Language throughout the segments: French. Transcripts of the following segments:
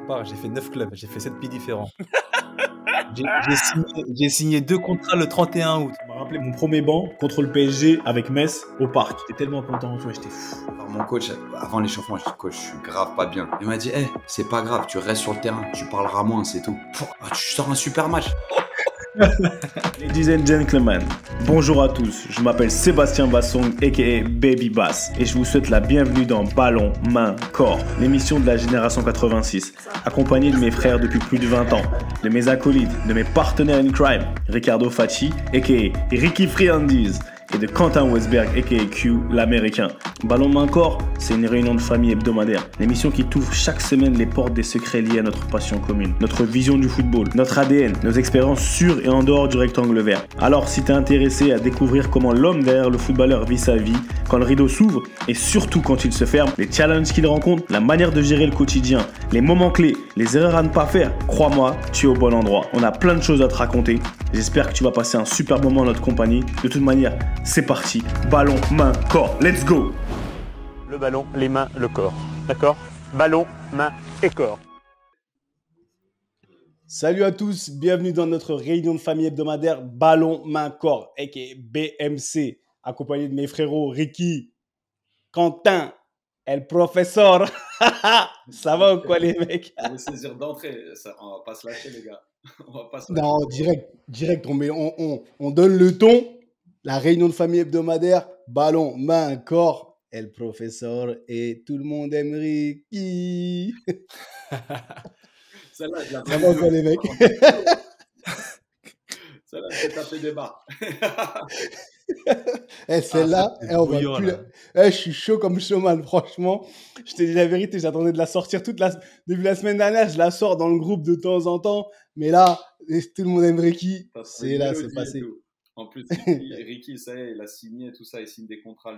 part, j'ai fait 9 clubs, j'ai fait 7 pays différents. J'ai signé 2 contrats le 31 août. Ça m'a rappelé mon premier banc contre le PSG avec Metz au parc. J'étais tellement content, tu vois, j'étais fou. Alors, mon coach, avant l'échauffement, je dis coach, je suis grave pas bien. Il m'a dit, c'est pas grave, tu restes sur le terrain, tu parleras moins, c'est tout. Tu sors un super match. Ladies and gentlemen, bonjour à tous, je m'appelle Sébastien Bassong aka Baby Bass et je vous souhaite la bienvenue dans Ballon, Main, Corps, l'émission de la génération 86, accompagné de mes frères depuis plus de 20 ans, de mes acolytes, de mes partenaires in crime, Ricardo Facci aka Ricky Friandise et de Quentin Westberg aka Q, l'américain. Ballon Main Corps, c'est une réunion de famille hebdomadaire. L'émission qui t'ouvre chaque semaine les portes des secrets liés à notre passion commune, notre vision du football, notre ADN, nos expériences sur et en dehors du rectangle vert. Alors si t'es intéressé à découvrir comment l'homme derrière le footballeur vit sa vie, quand le rideau s'ouvre et surtout quand il se ferme, les challenges qu'il rencontre, la manière de gérer le quotidien, les moments clés, les erreurs à ne pas faire, crois-moi, tu es au bon endroit. On a plein de choses à te raconter. J'espère que tu vas passer un super moment en notre compagnie. De toute manière, c'est parti. Ballon, main, corps. Let's go! Le ballon, les mains, le corps. D'accord? Ballon, main et corps. Salut à tous, bienvenue dans notre réunion de famille hebdomadaire Ballon, Main, Corps, aka BMC, accompagné de mes frérots Ricky, Quentin, El Professeur. Ça va ou quoi les mecs? On va saisir d'entrée, on va pas se lâcher les gars. On va pas se lâcher. Non, direct, on donne le ton. La réunion de famille hebdomadaire Ballon, Main, Corps, El Professeur et tout le monde aime Ricky. Celle-là, je la Ça va ou quoi les mecs? Celle-là, je vais taper des barres. Celle-là, c'est on va bouillant, plus là. je suis chaud comme showman, franchement. Je te dis la vérité, j'attendais de la sortir depuis la semaine dernière. Je la sors dans le groupe de temps en temps. Mais là, tout le monde aime Ricky. Ça serait C'est une là, mélodie c'est et passé. tout. En plus, Ricky, ça y est, il a signé tout ça, il signe des contrats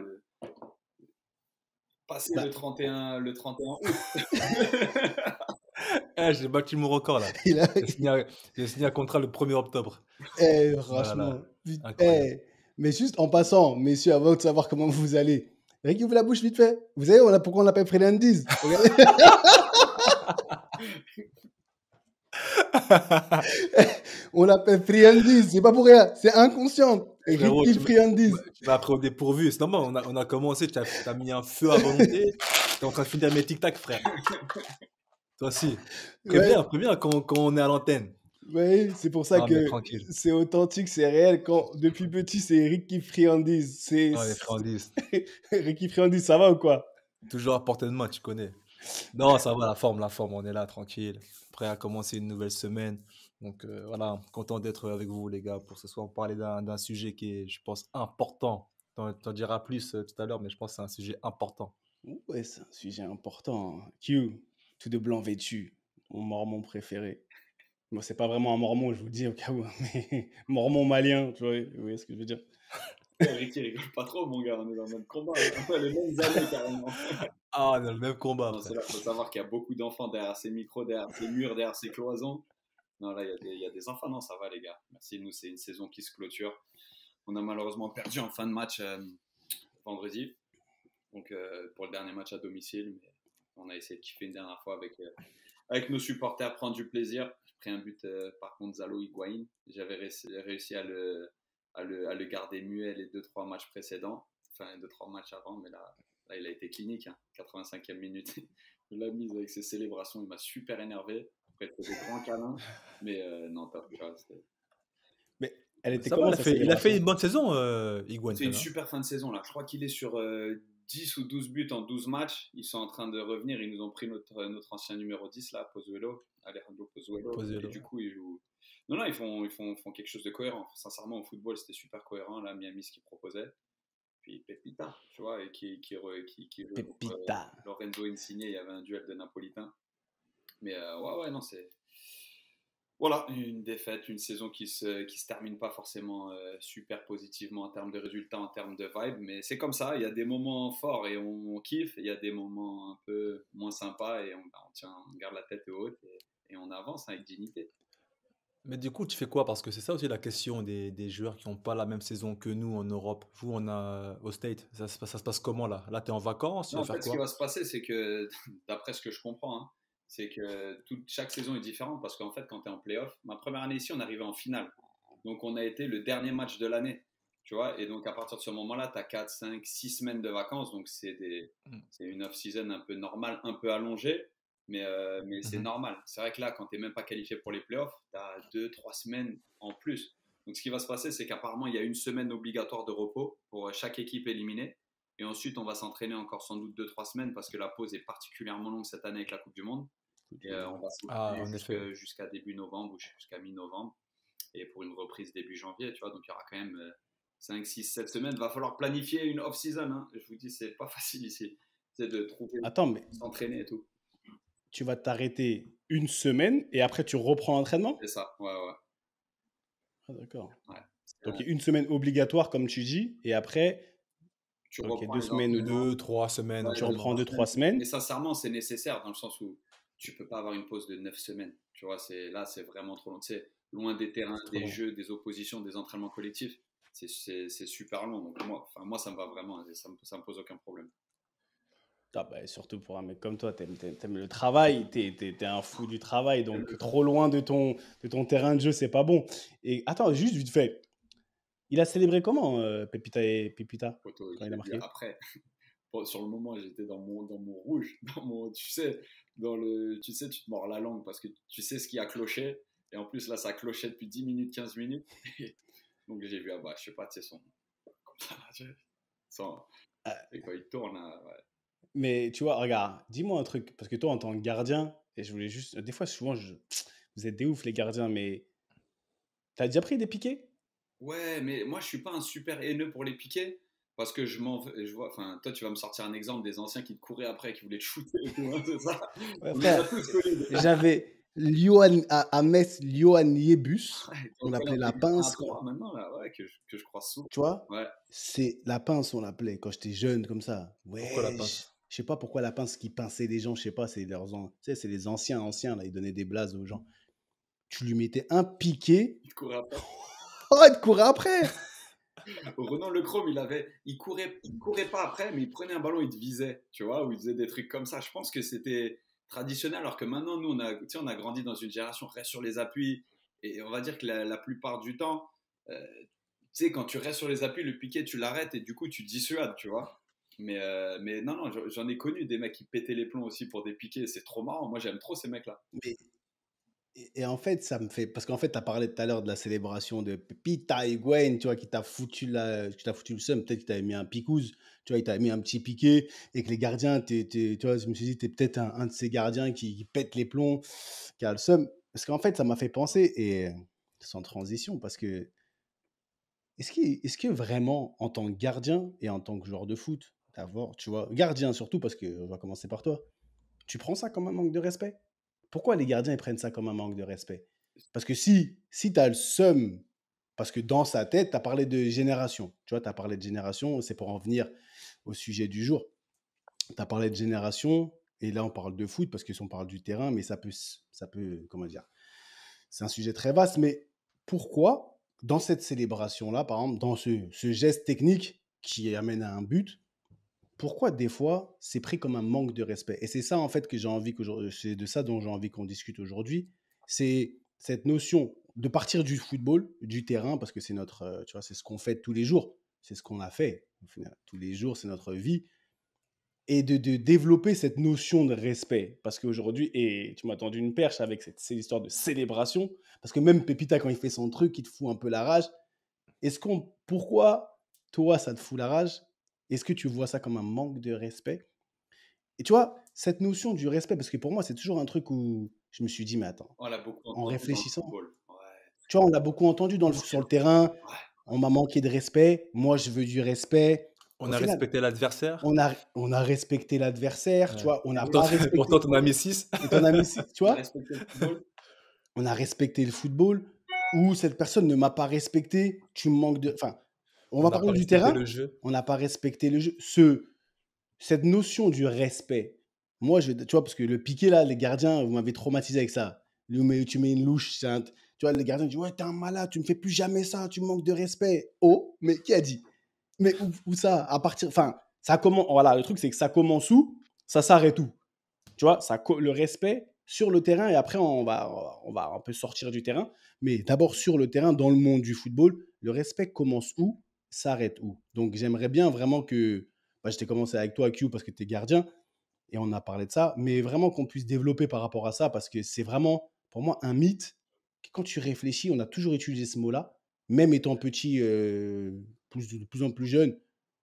passé Bah. le 31 août. J'ai battu mon record là. Il a- J'ai signé un contrat le 1er octobre. Franchement. Voilà. Incroyable. Mais juste en passant, messieurs, avant de savoir comment vous allez, Ricky, ouvre la bouche vite fait. Vous savez, pourquoi on l'appelle Fernandez? Regardez. On l'appelle Friandise, c'est pas pour rien, c'est inconscient. Frérot, Ricky Friandise. Tu m'as pris au dépourvu. C'est normal, on a commencé, tu as mis un feu à volonté. T'es en train de finir mes tic-tac, frère. Toi aussi. Préviens quand on est à l'antenne. Oui, c'est pour ça Non, mais que tranquille. c'est authentique, c'est réel. Depuis petit, c'est Ricky Friandise. C'est Ouais, les friandises. Ricky Friandise, ça va ou quoi? Toujours à portée de main, tu connais. Non, ça va, la forme, on est là, tranquille. Prêt à commencer une nouvelle semaine. Donc voilà, content d'être avec vous, les gars, pour ce soir, parler d'un sujet qui est, je pense, important. T'en diras plus tout à l'heure, mais je pense que c'est un sujet important. Ouais, c'est un sujet important. Q, tout de blanc vêtu, mon mormon préféré. Bon, c'est pas vraiment un mormon, je vous le dis au cas où, mais mormon malien, tu vois, vous voyez ce que je veux dire? Ricky rigole pas trop, mon gars, on est dans le même combat. On a les mêmes années carrément. Ah, on a le même combat, Non, frère. c'est là, faut savoir qu'il y a beaucoup d'enfants derrière ces micros, derrière ces murs, derrière ces cloisons. Non, là, il y a des enfants. Non, ça va, les gars. Merci. Nous, c'est une saison qui se clôture. On a malheureusement perdu en fin de match vendredi. Donc, pour le dernier match à domicile. Mais on a essayé de kiffer une dernière fois avec nos supporters, prendre du plaisir. J'ai pris un but, par contre, Zalo Higuaín. J'avais réussi à le garder muet les 2-3 matchs précédents. Enfin, 2-3 matchs avant. Mais là, il a été clinique. 85e minute. Il l'a mise avec ses célébrations. Il m'a super énervé. Après, il fait des grands câlins. Mais non, top. Tu vois, Mais elle était Ça va, comment il a fait une bonne saison, Higuaín. c'est une super fin de saison là. Je crois qu'il est sur 10 ou 12 buts en 12 matchs. Ils sont en train de revenir. Ils nous ont pris notre ancien numéro 10 là, Pozuelo, Alejandro Pozuelo. Pozuelo. Et du coup, ils jouent. Non, ils font quelque chose de cohérent. Sincèrement, au football, c'était super cohérent. Là, Miami, ce qu'ils proposaient. Puis Pepita, tu vois, et qui Pepita. Lorenzo Insigne, il y avait un duel de Napolitain. Mais ouais, non, c'est. Voilà, une défaite, une saison qui se termine pas forcément super positivement en termes de résultats, en termes de vibe, mais c'est comme ça, il y a des moments forts et on kiffe, et il y a des moments un peu moins sympas et on garde la tête haute et on avance avec dignité. Mais du coup, tu fais quoi? Parce que c'est ça aussi la question des joueurs qui n'ont pas la même saison que nous en Europe. Vous, on a au State. Ça se passe comment là? Là, tu es en vacances? Tu Non, vas en faire fait, ce qui quoi? va se passer, c'est que, d'après ce que je comprends, C'est que chaque saison est différente parce qu'en fait, quand tu es en play-off, ma première année ici, on arrivait en finale. Donc, on a été le dernier match de l'année. Tu vois, et donc à partir de ce moment-là, tu as 4, 5, 6 semaines de vacances. Donc, c'est une off-season un peu normale, un peu allongée. Mais c'est normal. C'est vrai que là, quand tu n'es même pas qualifié pour les playoffs, tu as 2, 3 semaines en plus. Donc, ce qui va se passer, c'est qu'apparemment, il y a une semaine obligatoire de repos pour chaque équipe éliminée. Et ensuite, on va s'entraîner encore sans doute 2, 3 semaines parce que la pause est particulièrement longue cette année avec la Coupe du Monde. Et on va s'entraîner jusqu'à début novembre ou jusqu'à mi-novembre. Et pour une reprise début janvier, tu vois. Donc, il y aura quand même 5, 6, 7 semaines. Il va falloir planifier une off-season. Hein. Je vous dis, c'est pas facile ici. C'est de trouver, s'entraîner et tout. Tu vas t'arrêter une semaine et après tu reprends l'entraînement? C'est ça, ouais. Ah, d'accord. Ouais, donc une semaine obligatoire comme tu dis et après tu reprends 2 semaines ou 2, 3 semaines. Tu reprends 2, 3 semaines. Mais sincèrement, c'est nécessaire dans le sens où tu peux pas avoir une pause de 9 semaines. Tu vois, là, c'est vraiment trop long. Tu sais, loin des terrains, des jeux, des oppositions, des entraînements collectifs. C'est super long. Donc moi, ça me va vraiment. Ça me pose aucun problème. Ah bah, surtout pour un mec comme toi, t'aimes le travail, t'es un fou du travail, donc trop loin de ton terrain de jeu, c'est pas bon. Et attends, juste vite fait, il a célébré comment Pépita quand il a marqué? Après, sur le moment, j'étais dans mon rouge, tu sais, tu te mords la langue parce que tu sais ce qui a cloché, et en plus là, ça a cloché depuis 10 minutes, 15 minutes. Donc j'ai vu, je sais pas, tu sais, et quand il tourne, ouais. Mais tu vois, regarde, dis-moi un truc, parce que toi, en tant que gardien, et je voulais juste, des fois, souvent, vous êtes des ouf, les gardiens, mais t'as déjà pris des piquets? Ouais, mais moi, je suis pas un super haineux pour les piquets, parce que je vois, enfin, toi, tu vas me sortir un exemple des anciens qui te couraient après, qui voulaient te shooter et tout, hein, c'est ça. Ouais, frère, j'avais à Metz, Johan Yebus, on l'appelait la pince, quoi. Maintenant, là, ouais, que je crois souvent. Tu vois, ouais. C'est la pince, on l'appelait, quand j'étais jeune, comme ça. Ouais, pourquoi la pince? Je sais pas pourquoi la pince qui pinçait les gens, je sais pas, c'est les anciens, là, ils donnaient des blazes aux gens. Tu lui mettais un piqué. Il te courait après. Oh, il te courait après. Renan Lechrome, il courait pas après, mais il prenait un ballon, il te visait, tu vois, ou il faisait des trucs comme ça. Je pense que c'était traditionnel, alors que maintenant, nous, on a grandi dans une génération reste sur les appuis, et on va dire que la plupart du temps, tu sais, quand tu restes sur les appuis, le piqué, tu l'arrêtes, et du coup, tu dissuades, tu vois. Mais non, j'en ai connu des mecs qui pétaient les plombs aussi pour des piquets, c'est trop marrant. Moi, j'aime trop ces mecs-là. Et en fait, ça me fait... Parce qu'en fait, tu as parlé tout à l'heure de la célébration de Pépita Higuaín, tu vois, qui t'a foutu le seum. Peut-être qu'il t'avait mis un picouse, tu vois, il t'avait mis un petit piqué, et que les gardiens, tu vois, je me suis dit, t'es peut-être un de ces gardiens qui pète les plombs, qui a le seum. Parce qu'en fait, ça m'a fait penser, et sans transition, parce que est-ce que vraiment, en tant que gardien et en tant que joueur de foot, tu vois, gardien surtout, parce qu'on va commencer par toi, tu prends ça comme un manque de respect? Pourquoi les gardiens ils prennent ça comme un manque de respect? Parce que si tu as le seum, parce que dans sa tête, tu as parlé de génération. Tu vois, tu as parlé de génération, c'est pour en venir au sujet du jour. Tu as parlé de génération, et là on parle de foot, parce qu'on parle du terrain, mais ça peut, comment dire, c'est un sujet très vaste, mais pourquoi, dans cette célébration-là, par exemple, dans ce geste technique qui amène à un but, pourquoi des fois c'est pris comme un manque de respect? Et c'est ça en fait que c'est de ça dont j'ai envie qu'on discute aujourd'hui. C'est cette notion de partir du football, du terrain, parce que c'est notre, tu vois, c'est ce qu'on fait tous les jours, c'est ce qu'on a fait au final, tous les jours, c'est notre vie, et de développer cette notion de respect. Parce qu'aujourd'hui, et tu m'as tendu une perche avec cette histoire de célébration, parce que même Pépita, quand il fait son truc, il te fout un peu la rage. Pourquoi toi ça te fout la rage? Est-ce que tu vois ça comme un manque de respect? Et tu vois, cette notion du respect, parce que pour moi, c'est toujours un truc où je me suis dit, mais attends, en réfléchissant, tu vois, on l'a beaucoup entendu sur le terrain, on m'a manqué de respect, moi je veux du respect. On a respecté l'adversaire. On a respecté l'adversaire, tu vois, on a pas respecté... Pourtant, t'en as mis 6. T'en as mis 6, tu vois. On a respecté le football, ou cette personne ne m'a pas respecté, tu me manques de... Enfin, on va parler du terrain, on n'a pas respecté le jeu. Cette notion du respect, moi, tu vois, parce que le piqué, là, les gardiens, vous m'avez traumatisé avec ça. Tu mets une louche, tu vois, les gardiens disent, ouais, t'es un malade, tu ne me fais plus jamais ça, tu me manques de respect. Oh, mais qui a dit? Mais où ça? À partir... Enfin, ça commence... Voilà, le truc, c'est que ça commence où? Ça s'arrête où? Tu vois, le respect, sur le terrain, et après, on va un peu sortir du terrain. Mais d'abord, sur le terrain, dans le monde du football, le respect commence où, s'arrête où? Donc, j'aimerais bien vraiment que. Bah, je t'ai commencé avec toi, Q, parce que tu es gardien, et on a parlé de ça, mais vraiment qu'on puisse développer par rapport à ça, parce que c'est vraiment, pour moi, un mythe. Quand tu réfléchis, on a toujours utilisé ce mot-là, même étant petit, de plus en plus jeune.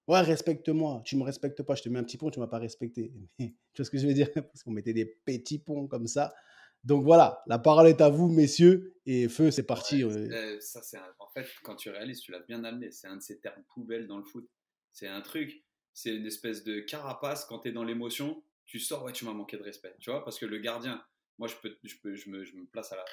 Ouais, respecte-moi. Tu me respectes pas, je te mets un petit pont, tu m'as pas respecté. Tu vois ce que je veux dire? Parce qu'on mettait des petits ponts comme ça. Donc voilà, la parole est à vous, messieurs. Et feu, c'est parti. Ça, en fait, quand tu réalises, tu l'as bien amené. C'est un de ces termes poubelles dans le foot. C'est un truc, c'est une espèce de carapace. Quand tu es dans l'émotion, tu sors, ouais, tu m'as manqué de respect. Tu vois, parce que le gardien, moi, je me place à la.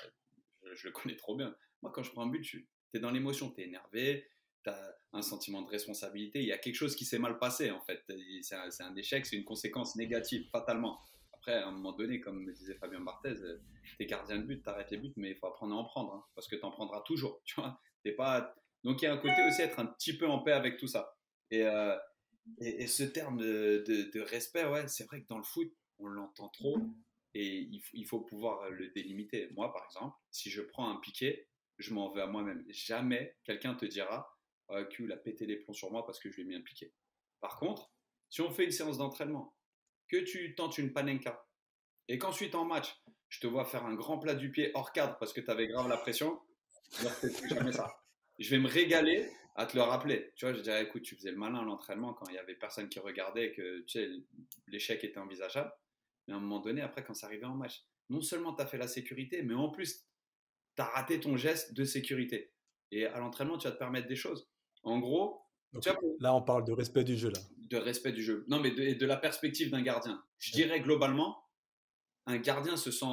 Je le connais trop bien. Moi, quand je prends un but, tu es dans l'émotion, tu es énervé, tu as un sentiment de responsabilité. Il y a quelque chose qui s'est mal passé, en fait. C'est un échec, c'est une conséquence négative, fatalement. Après, à un moment donné, comme me disait Fabien Barthez, t'es gardien de but, t'arrêtes les buts, mais il faut apprendre à en prendre, hein, parce que t'en prendras toujours. Tu vois, t'es pas. Donc il y a un côté aussi être un petit peu en paix avec tout ça. Et, euh, et ce terme de respect, ouais, c'est vrai que dans le foot, on l'entend trop, et il faut pouvoir le délimiter. Moi, par exemple, si je prends un piqué, je m'en veux à moi-même. Jamais quelqu'un te dira qu'il a pété les plombs sur moi parce que je lui ai mis un piqué. Par contre, si on fait une séance d'entraînement, que tu tentes une panenka et qu'ensuite en match, je te vois faire un grand plat du pied hors cadre parce que tu avais grave la pression, je ne refais plus jamais ça. Je vais me régaler à te le rappeler. Tu vois, je dirais, écoute, tu faisais le malin à l'entraînement quand il n'y avait personne qui regardait et que tu sais, l'échec était envisageable. Mais à un moment donné, après, quand ça arrivait en match, non seulement tu as fait la sécurité, mais en plus, tu as raté ton geste de sécurité. Et à l'entraînement, tu vas te permettre des choses. En gros, Donc, tu vois, là, on parle de respect du jeu, là. de respect du jeu. Non, mais de la perspective d'un gardien. Je dirais globalement, un gardien se sent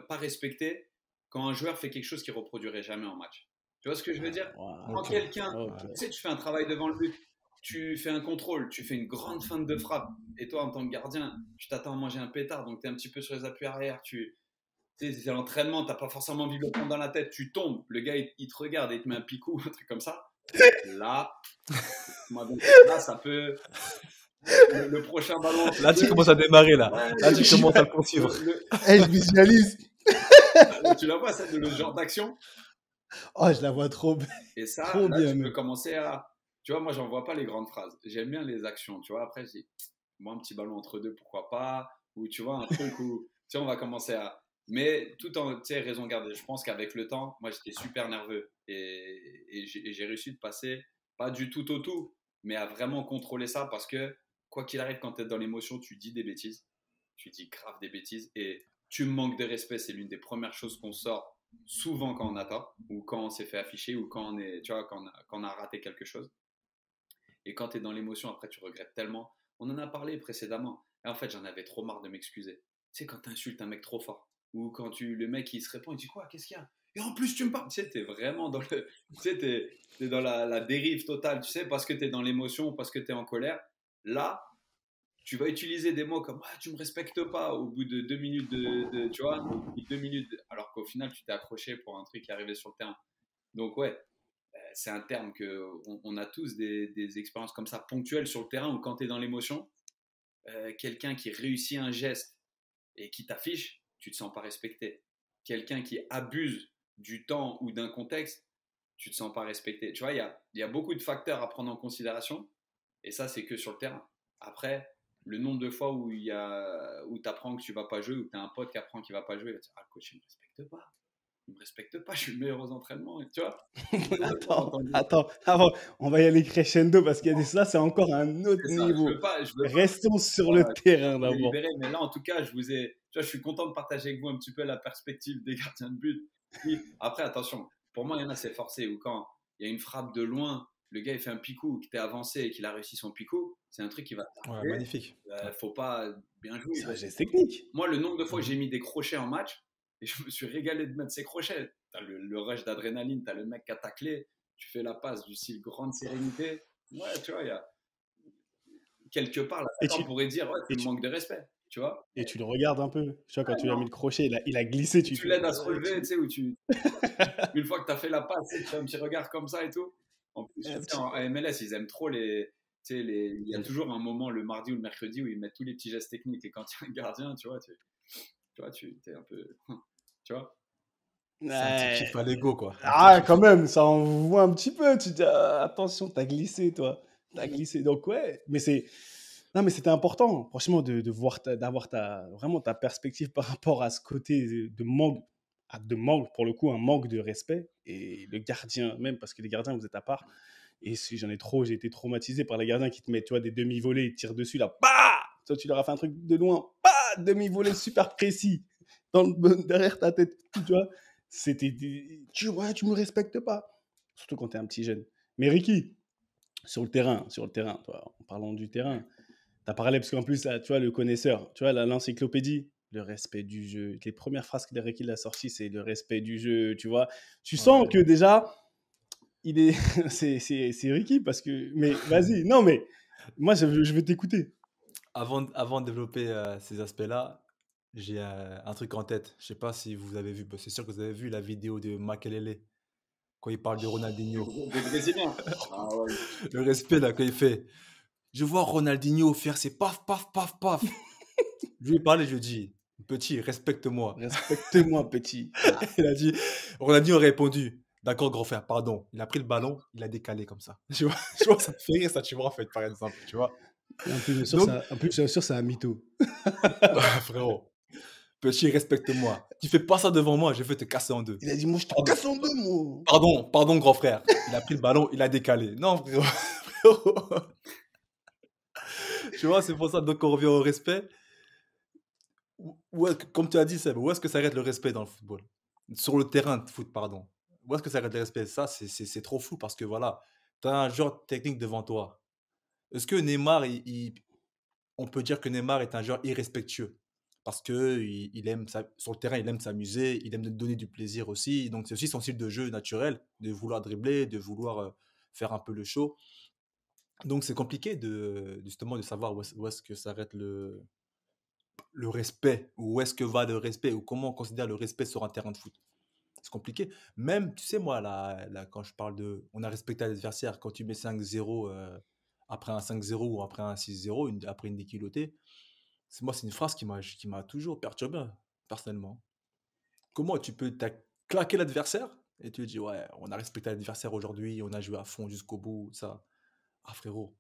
pas respecté quand un joueur fait quelque chose qu'il reproduirait jamais en match. Tu vois ce que je veux dire? Quand Ok. quelqu'un, Ok. tu sais, tu fais un travail devant le but, tu fais un contrôle, tu fais une grande feinte de frappe, et toi, en tant que gardien, tu t'attends à manger un pétard, donc tu es un petit peu sur les appuis arrière, tu sais, c'est l'entraînement, tu n'as pas forcément envie de le prendre dans la tête, tu tombes, le gars, il te regarde et il te met un picou, un truc comme ça. Là, là ça peut. Le prochain ballon. Là, tu commences à démarrer, là. Ouais, Là, tu commences à le poursuivre. Hey, je visualise. Tu la vois, ça, le genre d'action. Oh, je la vois trop bien. Et ça, Trop là, bien, tu peux mec. commencer à. Tu vois, moi, j'en vois pas les grandes phrases. J'aime bien les actions. Tu vois, après, je dis, moi, un petit ballon entre deux, pourquoi pas. Ou tu vois, un truc où, tu sais, on va commencer à. Mais tout en, tu sais, raison gardée. Je pense qu'avec le temps, moi, j'étais super nerveux. Et j'ai réussi de passer, pas du tout au tout, mais à vraiment contrôler ça parce que, quoi qu'il arrive, quand tu es dans l'émotion, tu dis des bêtises. Tu dis grave des bêtises. Et tu me manques de respect. C'est l'une des premières choses qu'on sort souvent quand on a tort, ou quand on s'est fait afficher, ou quand on, est, tu vois, quand on a raté quelque chose. Et quand tu es dans l'émotion, après, tu regrettes tellement. On en a parlé précédemment. Et en fait, j'en avais trop marre de m'excuser. Tu sais, quand tu insultes un mec trop fort, ou quand le mec, il se répond, il dit quoi? Qu'est-ce qu'il y a? Et en plus, tu me parles. Tu sais, t'es vraiment dans le. Tu sais, t'es dans la dérive totale, tu sais, parce que t'es dans l'émotion, parce que t'es en colère. Là, tu vas utiliser des mots comme ah, tu me respectes pas au bout de 2 minutes tu vois, au bout de 2 minutes, alors qu'au final, tu t'es accroché pour un truc qui est arrivé sur le terrain. Donc, ouais, c'est un terme que on a tous des expériences comme ça ponctuelles sur le terrain où quand tu es dans l'émotion, quelqu'un qui réussit un geste et qui t'affiche, tu te sens pas respecté. Quelqu'un qui abuse du temps ou d'un contexte, tu te sens pas respecté. Tu vois, il y a beaucoup de facteurs à prendre en considération et ça, c'est que sur le terrain. Après, le nombre de fois où tu apprends que tu vas pas jouer ou que tu as un pote qui apprend qu'il va pas jouer, il va te dire ah, le coach, il me respecte pas. Il me respecte pas, je suis le meilleur aux entraînements. Tu vois. Attends, on va y aller crescendo parce qu'il y a ça, c'est encore un autre C'est ça, niveau. je veux pas. Restons sur Voilà, le terrain d'abord. libéré, mais là, en tout cas, tu vois, je suis content de partager avec vous un petit peu la perspective des gardiens de but. Puis, après, attention, pour moi, il y en a, c'est forcé. Ou quand il y a une frappe de loin, le gars, il fait un picou, qui t'est avancé et qu'il a réussi son picou, c'est un truc qui va Ouais, magnifique. faut pas bien jouer. C'est un geste technique. Moi, le nombre de fois que j'ai mis des crochets en match, et je me suis régalé de mettre ces crochets. T'as le rush d'adrénaline, t'as le mec qui a taclé, tu fais la passe du style grande sérénité. Ouais, tu vois, il y a quelque part, là, on pourrait dire, ouais, c'est un manque de respect, tu vois. Et tu le regardes un peu. Tu vois, quand tu lui as mis le crochet, il a glissé. Tu l'aides à se relever, tu sais, une fois que tu as fait la passe, tu fais un petit regard comme ça et tout. En plus, en MLS, ils aiment trop il y a toujours un moment le mardi ou le mercredi où ils mettent tous les petits gestes techniques. Et quand il y a un gardien, tu vois, Tu vois, tu es un peu. Tu vois? C'est un petit Ouais. kiff à l'ego, quoi. Un petit Ah, kiff. quand même, ça envoie un petit peu. Tu te dis, ah, attention, t'as glissé, toi. T'as glissé. Donc, ouais, mais c'est. Non, mais c'était important, franchement, de voir d'avoir vraiment ta perspective par rapport à ce côté de manque, de manque, pour le coup, un manque de respect. Et le gardien, même, parce que les gardiens, vous êtes à part. Et si j'ai été traumatisé par les gardiens qui te mettent, tu vois, des demi-volées, ils te tirent dessus, là, bah! Toi, tu leur as fait un truc de loin, bah! Demi-volée super précis, derrière ta tête, tu vois. Tu vois, tu me respectes pas. Surtout quand t'es un petit jeune. Mais Ricky, sur le terrain, toi, en parlant du terrain, t'as parlé, parce qu'en plus, là, tu vois, le connaisseur, tu vois, l'encyclopédie, le respect du jeu. Les premières phrases qu'il a sorties, c'est le respect du jeu, tu vois. Tu sens Ouais. que déjà, il est, c'est Ricky, parce que, mais vas-y, non, mais moi, je vais t'écouter. Avant de développer ces aspects-là, j'ai un truc en tête. Je sais pas si vous avez vu, bah, c'est sûr que vous avez vu la vidéo de Makelele quand il parle de Ronaldinho. Des Brésiliens. Ah ouais. Le respect là, quand il fait. Je vois Ronaldinho faire ses paf, paf, paf, paf. Je lui ai parlé, je lui ai dit, petit, respecte-moi. Respecte-moi, petit. Il a dit, Ronaldinho a répondu, d'accord, grand frère, pardon. Il a pris le ballon, il a décalé comme ça. Tu vois, ça te fait rire, ça, tu vois, en fait, par exemple, tu vois. Et en plus, bien sûr, Donc, c'est un mytho. frérot, petit, respecte-moi. Tu fais pas ça devant moi, je vais te casser en deux. Il a dit, moi, je te Pardon, casse en deux, moi. pardon, grand frère. Il a pris le ballon, il a décalé. Non, frérot. Frérot. Tu vois, c'est pour ça. Donc, on revient au respect. Comme tu as dit, Seb, où est-ce que s'arrête le respect dans le football? Sur le terrain de foot, pardon. Où est-ce que s'arrête le respect? Ça, c'est trop flou parce que voilà, tu as un joueur technique devant toi. Est-ce que Neymar, on peut dire que Neymar est un joueur irrespectueux? Parce que il aime sur le terrain, il aime s'amuser, il aime donner du plaisir aussi. Donc, c'est aussi son style de jeu naturel, de vouloir dribbler, de vouloir faire un peu le show. Donc, c'est compliqué justement de savoir où est-ce que s'arrête le respect, où est-ce que va le respect, ou comment on considère le respect sur un terrain de foot. C'est compliqué. Même, tu sais, moi, là, quand je parle de. On a respecté l'adversaire, quand tu mets 5-0 après un 5-0 ou après un 6-0, après une déculottée, c'est une phrase qui m'a toujours perturbé, personnellement. Comment tu peux claquer l'adversaire et tu dis, ouais, on a respecté l'adversaire aujourd'hui, on a joué à fond jusqu'au bout, ça. Ah, frérot,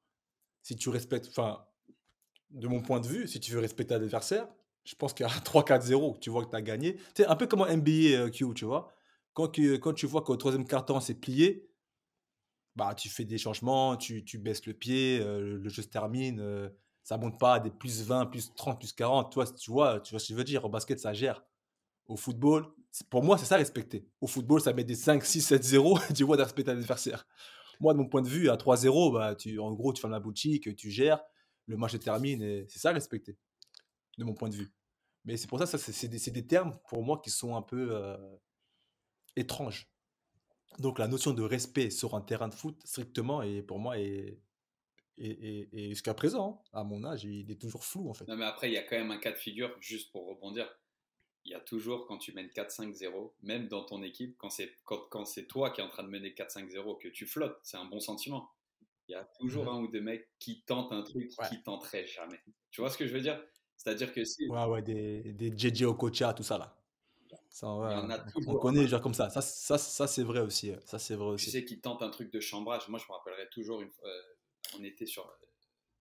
si tu respectes. Enfin, de mon point de vue, si tu veux respecter l'adversaire, je pense qu'à 3-4-0, tu vois que tu as gagné. Tu sais, un peu comme en NBA Q, tu vois. Quand tu vois qu'au troisième quart-temps, c'est plié, bah, tu fais des changements, tu baisses le pied, le jeu se termine, ça monte pas à des plus 20, plus 30, plus 40. Tu vois ce que je veux dire. Au basket, ça gère. Au football, pour moi, c'est ça respecter. Au football, ça met des 5, 6, 7-0, tu vois, de respecter l'adversaire. Moi, de mon point de vue, à 3-0, bah, en gros, tu fermes la boutique, tu gères, le match se termine, et c'est ça respecter, de mon point de vue. Mais c'est pour ça, c'est des termes pour moi qui sont un peu étranges. Donc la notion de respect sur un terrain de foot, strictement, et pour moi, et jusqu'à présent, hein, à mon âge, il est toujours flou en fait. Non, mais après, il y a quand même un cas de figure, juste pour rebondir. Il y a toujours, quand tu mènes 4-5-0, même dans ton équipe, quand c'est toi qui es en train de mener 4-5-0, que tu flottes, c'est un bon sentiment. Il y a toujours un ou deux mecs qui tentent un truc Ouais. qui tenteraient jamais. Tu vois ce que je veux dire? C'est-à-dire que si Ouais, des JJ Okocha, tout ça là. Ça, ouais, il y en a on toujours connaît un, les joueurs comme ça. Ça c'est vrai aussi. Ça, c'est vrai tu aussi. sais, qui tentent un truc de chambrage. Moi, je me rappellerai toujours, on était sur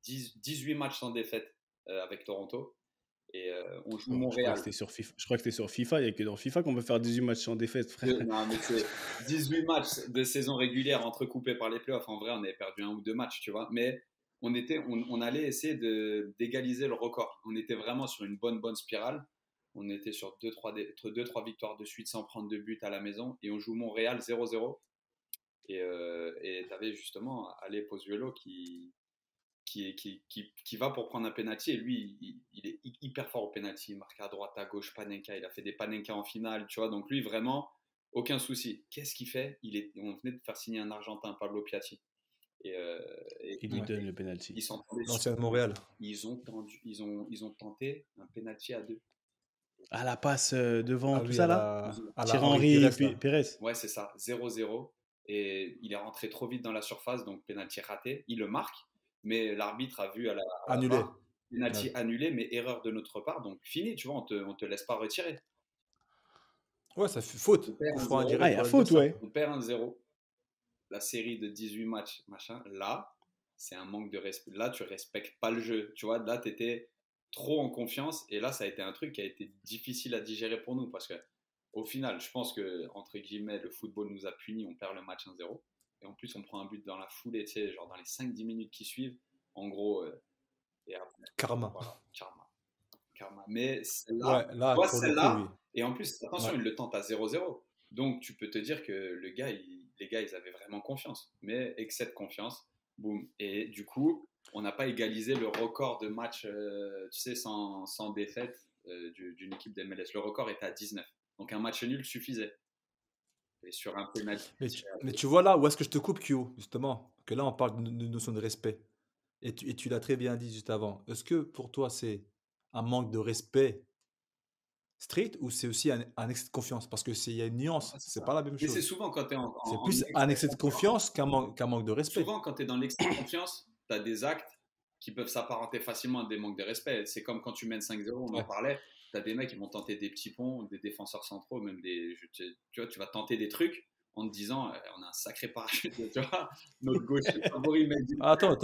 18 matchs sans défaite avec Toronto et on joue Oh, je crois que Montréal. c'était sur FIFA. Je crois que c'était sur FIFA. Il n'y a que dans FIFA qu'on peut faire 18 matchs sans défaite, frère. Non, mais c'est 18 matchs de saison régulière entrecoupés par les playoffs. En vrai, on avait perdu un ou deux matchs, tu vois. Mais on allait essayer d'égaliser le record. On était vraiment sur une bonne spirale. On était sur 2-3 victoires de suite sans prendre de but à la maison. Et on joue Montréal 0-0. Et tu avais justement Ale Pozuelo qui va pour prendre un penalty. Et lui, il est hyper fort au penalty. Il marque à droite, à gauche, Panenka. Il a fait des Panenka en finale, tu vois. Donc lui, vraiment, aucun souci. Qu'est-ce qu'il fait? On venait de faire signer un Argentin, Pablo Piatti. Et Il lui Ouais. donne le penalty. ils s'entendaient L'ancien de Montréal. ils ont tenté un penalty à deux. À la passe devant, Ah tout oui, ça là. à la Thierry Henri Henry Pérez, là. Pérez. Ouais, c'est ça, 0-0. Et il est rentré trop vite dans la surface, donc penalty raté. Il le marque, mais l'arbitre a vu à la Annulé. VAR penalty annulé, mais erreur de notre part, donc fini, tu vois, on te laisse pas retirer. Ouais, ça fait faute. On perd Coup un franc 0. indirect Ah, il y a pour faute, l'adversaire. ouais. On perd 1-0. La série de 18 matchs, machin, là, c'est un manque de respect. Là, tu respectes pas le jeu. Tu vois, là, tu étais trop en confiance. Et là, ça a été un truc qui a été difficile à digérer pour nous. Parce que, au final, je pense que, entre guillemets, le football nous a punis. On perd le match 1-0. Et en plus, on prend un but dans la foulée, tu sais, genre dans les 5-10 minutes qui suivent. En gros, et après, Karma. voilà, karma. Mais celle-là, Ouais, tu là, vois, pour le coup, oui. celle-là, et en plus, attention, Ouais. il le tente à 0-0. Donc, tu peux te dire que les gars, ils avaient vraiment confiance. Mais excès de confiance, boum. Et du coup, on n'a pas égalisé le record de match, tu sais, sans défaite d'une équipe d'MLS. Le record était à 19. Donc, un match nul suffisait. Et sur un penalty. Mais tu vois là où est-ce que je te coupe, Kyo, justement? Que là, on parle de notion de respect. Et tu l'as très bien dit juste avant. Est-ce que pour toi, c'est un manque de respect strict ou c'est aussi un excès de confiance? Parce que il y a une nuance, C'est c'est ça. pas la même Mais c'est chose. souvent quand tu es C'est en plus un excès excès de de confiance. confiance qu'un manque de respect. Souvent, quand tu es dans l'excès de confiance, tu as des actes qui peuvent s'apparenter facilement à des manques de respect. C'est comme quand tu mènes 5-0, on en Ouais. parlait, tu as des mecs qui vont tenter des petits ponts, des défenseurs centraux, même tu vois, tu vas tenter des trucs en te disant, on a un sacré parachute, tu vois, notre gauche favori, mec. Attends,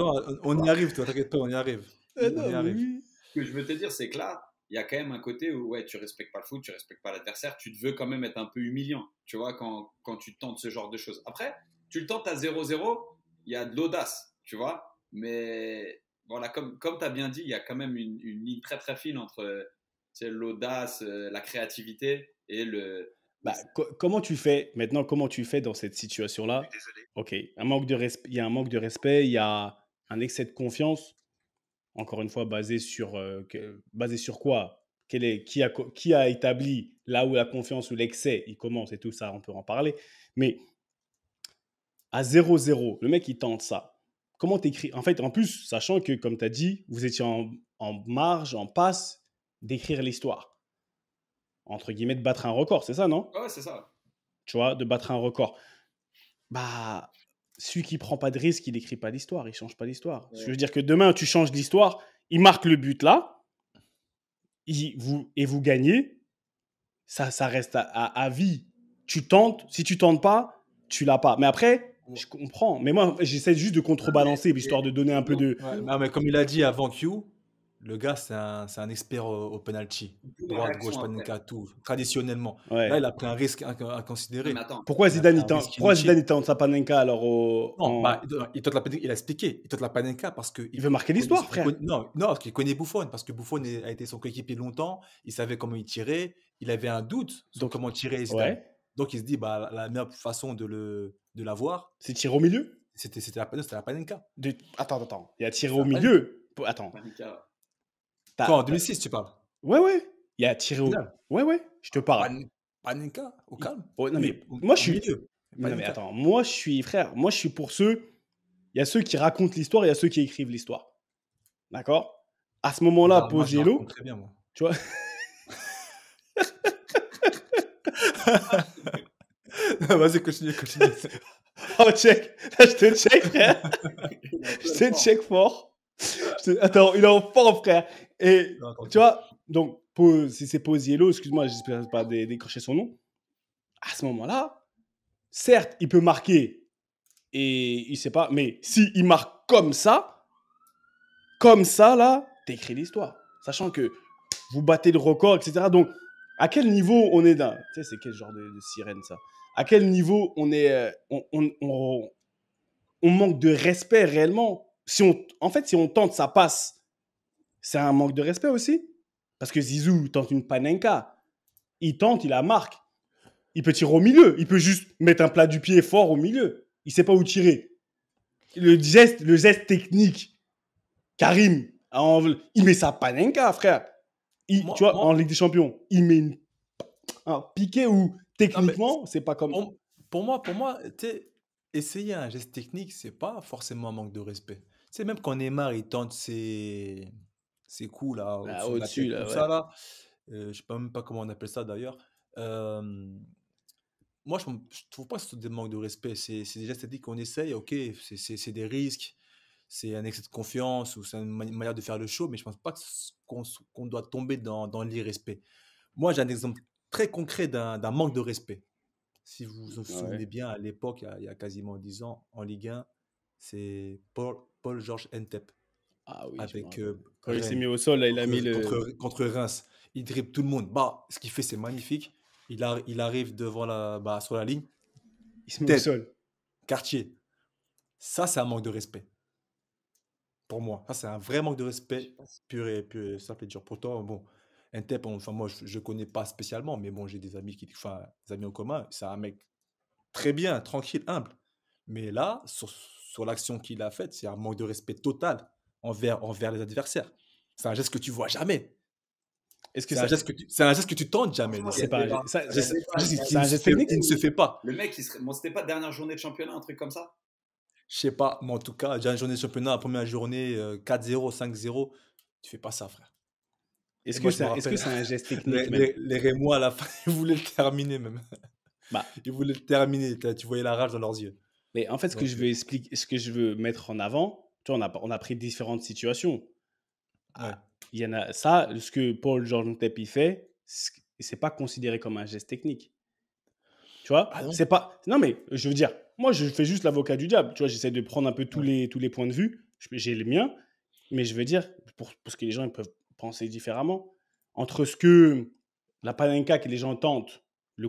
on y arrive, toi, t'inquiète pas, on y arrive. On y Non, mais arrive. oui. Ce que je veux te dire, c'est que là, il y a quand même un côté où ouais, tu respectes pas le foot, tu respectes pas l'adversaire, tu te veux quand même être un peu humiliant, tu vois, quand tu tentes ce genre de choses. Après, tu le tentes à 0-0, il y a de l'audace, tu vois, mais voilà, comme tu as bien dit, il y a quand même une ligne très très fine entre tu sais, l'audace, la créativité et le. Bah, comment tu fais maintenant? Comment tu fais dans cette situation-là? Ok, il y a un manque de respect, il y a un excès de confiance. Encore une fois, basé sur quoi? Qui a établi là où la confiance ou l'excès il commence et tout ça, on peut en parler. Mais à 0-0, le mec il tente ça. Comment t'écris? En fait, en plus, sachant que comme tu as dit, vous étiez en marge, en passe d'écrire l'histoire. Entre guillemets, de battre un record, c'est ça, non? Ouais, c'est ça. Tu vois, de battre un record. Bah, celui qui prend pas de risque, il n'écrit pas l'histoire, il change pas l'histoire. Ouais. Je veux dire que demain, tu changes l'histoire, il marque le but là, et vous gagnez, ça reste à vie. Tu tentes, si tu tentes pas, tu l'as pas. Mais après, je comprends. Mais moi, j'essaie juste de contrebalancer, histoire de donner un peu de. Ouais, non, mais comme il a dit avant Q, le gars, c'est un expert au penalty. La Droite, réaction gauche, après. panenka, tout. Traditionnellement. Ouais. Là, il a pris un risque à Non, considérer. mais attends, Pourquoi Il a Zidane, pris un risque pourquoi Zidane inutile. il tente sa panenka alors Non, bah, il tente la panenka, il a expliqué. Il tente la panenka parce que Il veut marquer l'histoire, frère. Non, parce qu'il connaît Buffon, parce que Buffon a été son coéquipier longtemps. Il savait comment il tirait. Il avait un doute sur Donc, comment tirer Zidane. ouais. Donc, il se dit, bah, la meilleure façon de l'avoir, C'est tiré au milieu c'était la panenka. Attends. Il a tiré C'est au la milieu. Attends. Panica. Quoi, en 2006, tu parles? Ouais. Il a tiré au. Finale. Ouais, je te parle. Panenka, au calme. Oh, non, Oui, mais moi, au je suis. milieu. Non, mais Panenka. attends, moi, je suis pour ceux. Il y a ceux qui racontent l'histoire et il y a ceux qui écrivent l'histoire. D'accord? À ce moment-là, Bah, moi, je la Posiello, raconte très bien, moi. tu vois. Vas-y, continue. Oh, check. Là, je te check, frère. Je te check fort. Attends, il est en forme, frère. Et Non, attends, tu vois, donc, si c'est Posiello, excuse-moi, j'espère pas décrocher son nom. À ce moment-là, certes, il peut marquer et il sait pas, mais si il marque comme ça, là, t'écris l'histoire. Sachant que vous battez le record, etc. Donc, à quel niveau on est d'un. Tu sais, c'est quel genre de sirène, ça? À quel niveau on est. On manque de respect réellement. En fait, si on tente, ça passe. C'est un manque de respect aussi. Parce que Zizou tente une panenka. Il tente, il la marque. Il peut tirer au milieu. Il peut juste mettre un plat du pied fort au milieu. Il sait pas où tirer. Le geste technique. Karim, il met sa panenka, frère. Tu vois, en Ligue des Champions, il met un piqué où, techniquement, c'est pas comme... Pour moi, tu sais, essayer un geste technique, c'est pas forcément un manque de respect. Tu sais, même quand Neymar, il tente ses coups, là, au-dessus de la tête, tout ça, là, je sais même pas comment on appelle ça, d'ailleurs. Moi, je trouve pas que ce soit des manques de respect. C'est des gestes techniques qu'on essaye, ok, c'est des risques. c'est un excès de confiance ou c'est une manière de faire le show, mais je pense pas qu'on doit tomber dans l'irrespect. Moi, j'ai un exemple très concret d'un manque de respect. Si vous vous Ouais. souvenez bien, à l'époque, il y a quasiment 10 ans, en Ligue 1, c'est Paul-Georges Ntep Ah oui, je me avec rappelle. Quand il s'est Rennes mis au sol, là, il a mis contre Reims. Il dribble tout le monde. Bah, ce qu'il fait, c'est magnifique. Il arrive sur la ligne. Il se met au Tête, sol. quartier. Ça, c'est un manque de respect. Pour moi, ça, c'est un vrai manque de Je respect sais pas si- pur et simple et dur. Pourtant, bon, Ntep, enfin, moi, je connais pas spécialement, mais bon, j'ai des amis des amis en commun. C'est un mec très bien, tranquille, humble. Mais là, sur l'action qu'il a faite, c'est un manque de respect total envers les adversaires. C'est un geste que tu vois jamais. Est-ce que C'est un ça. geste c'est un geste que tu tentes jamais, Franchement, des il y C'est fois. a pas un débat. geste. Il y a débat. Un geste C'est un geste technique? qui ne se fait pas. Le mec, bon, c'était pas dernière journée de championnat, un truc comme ça? Je sais pas, mais en tout cas, déjà une journée de championnat, la première journée, 4-0, 5-0, tu fais pas ça, frère. Et Est-ce moi, que je me est-ce que rappelle, c'est un geste les, technique même? les Rémois, à la fin, ils voulaient le terminer même. Bah, Ils voulaient le terminer. Tu voyais la rage dans leurs yeux. mais en fait, Donc, ce que je veux mettre en avant, tu vois, on a pris différentes situations. ouais. Il y en a ça, ce que Paul Georges Tepi fait, c'est pas considéré comme un geste technique. Tu vois, Ah non? c'est pas. Non, mais je veux dire, moi, je fais juste l'avocat du diable. Tu vois, j'essaie de prendre un peu tous Ouais. les points de vue. J'ai le mien, mais je veux dire, pour que les gens ils peuvent penser différemment, entre ce que la panenka que les gens tentent, le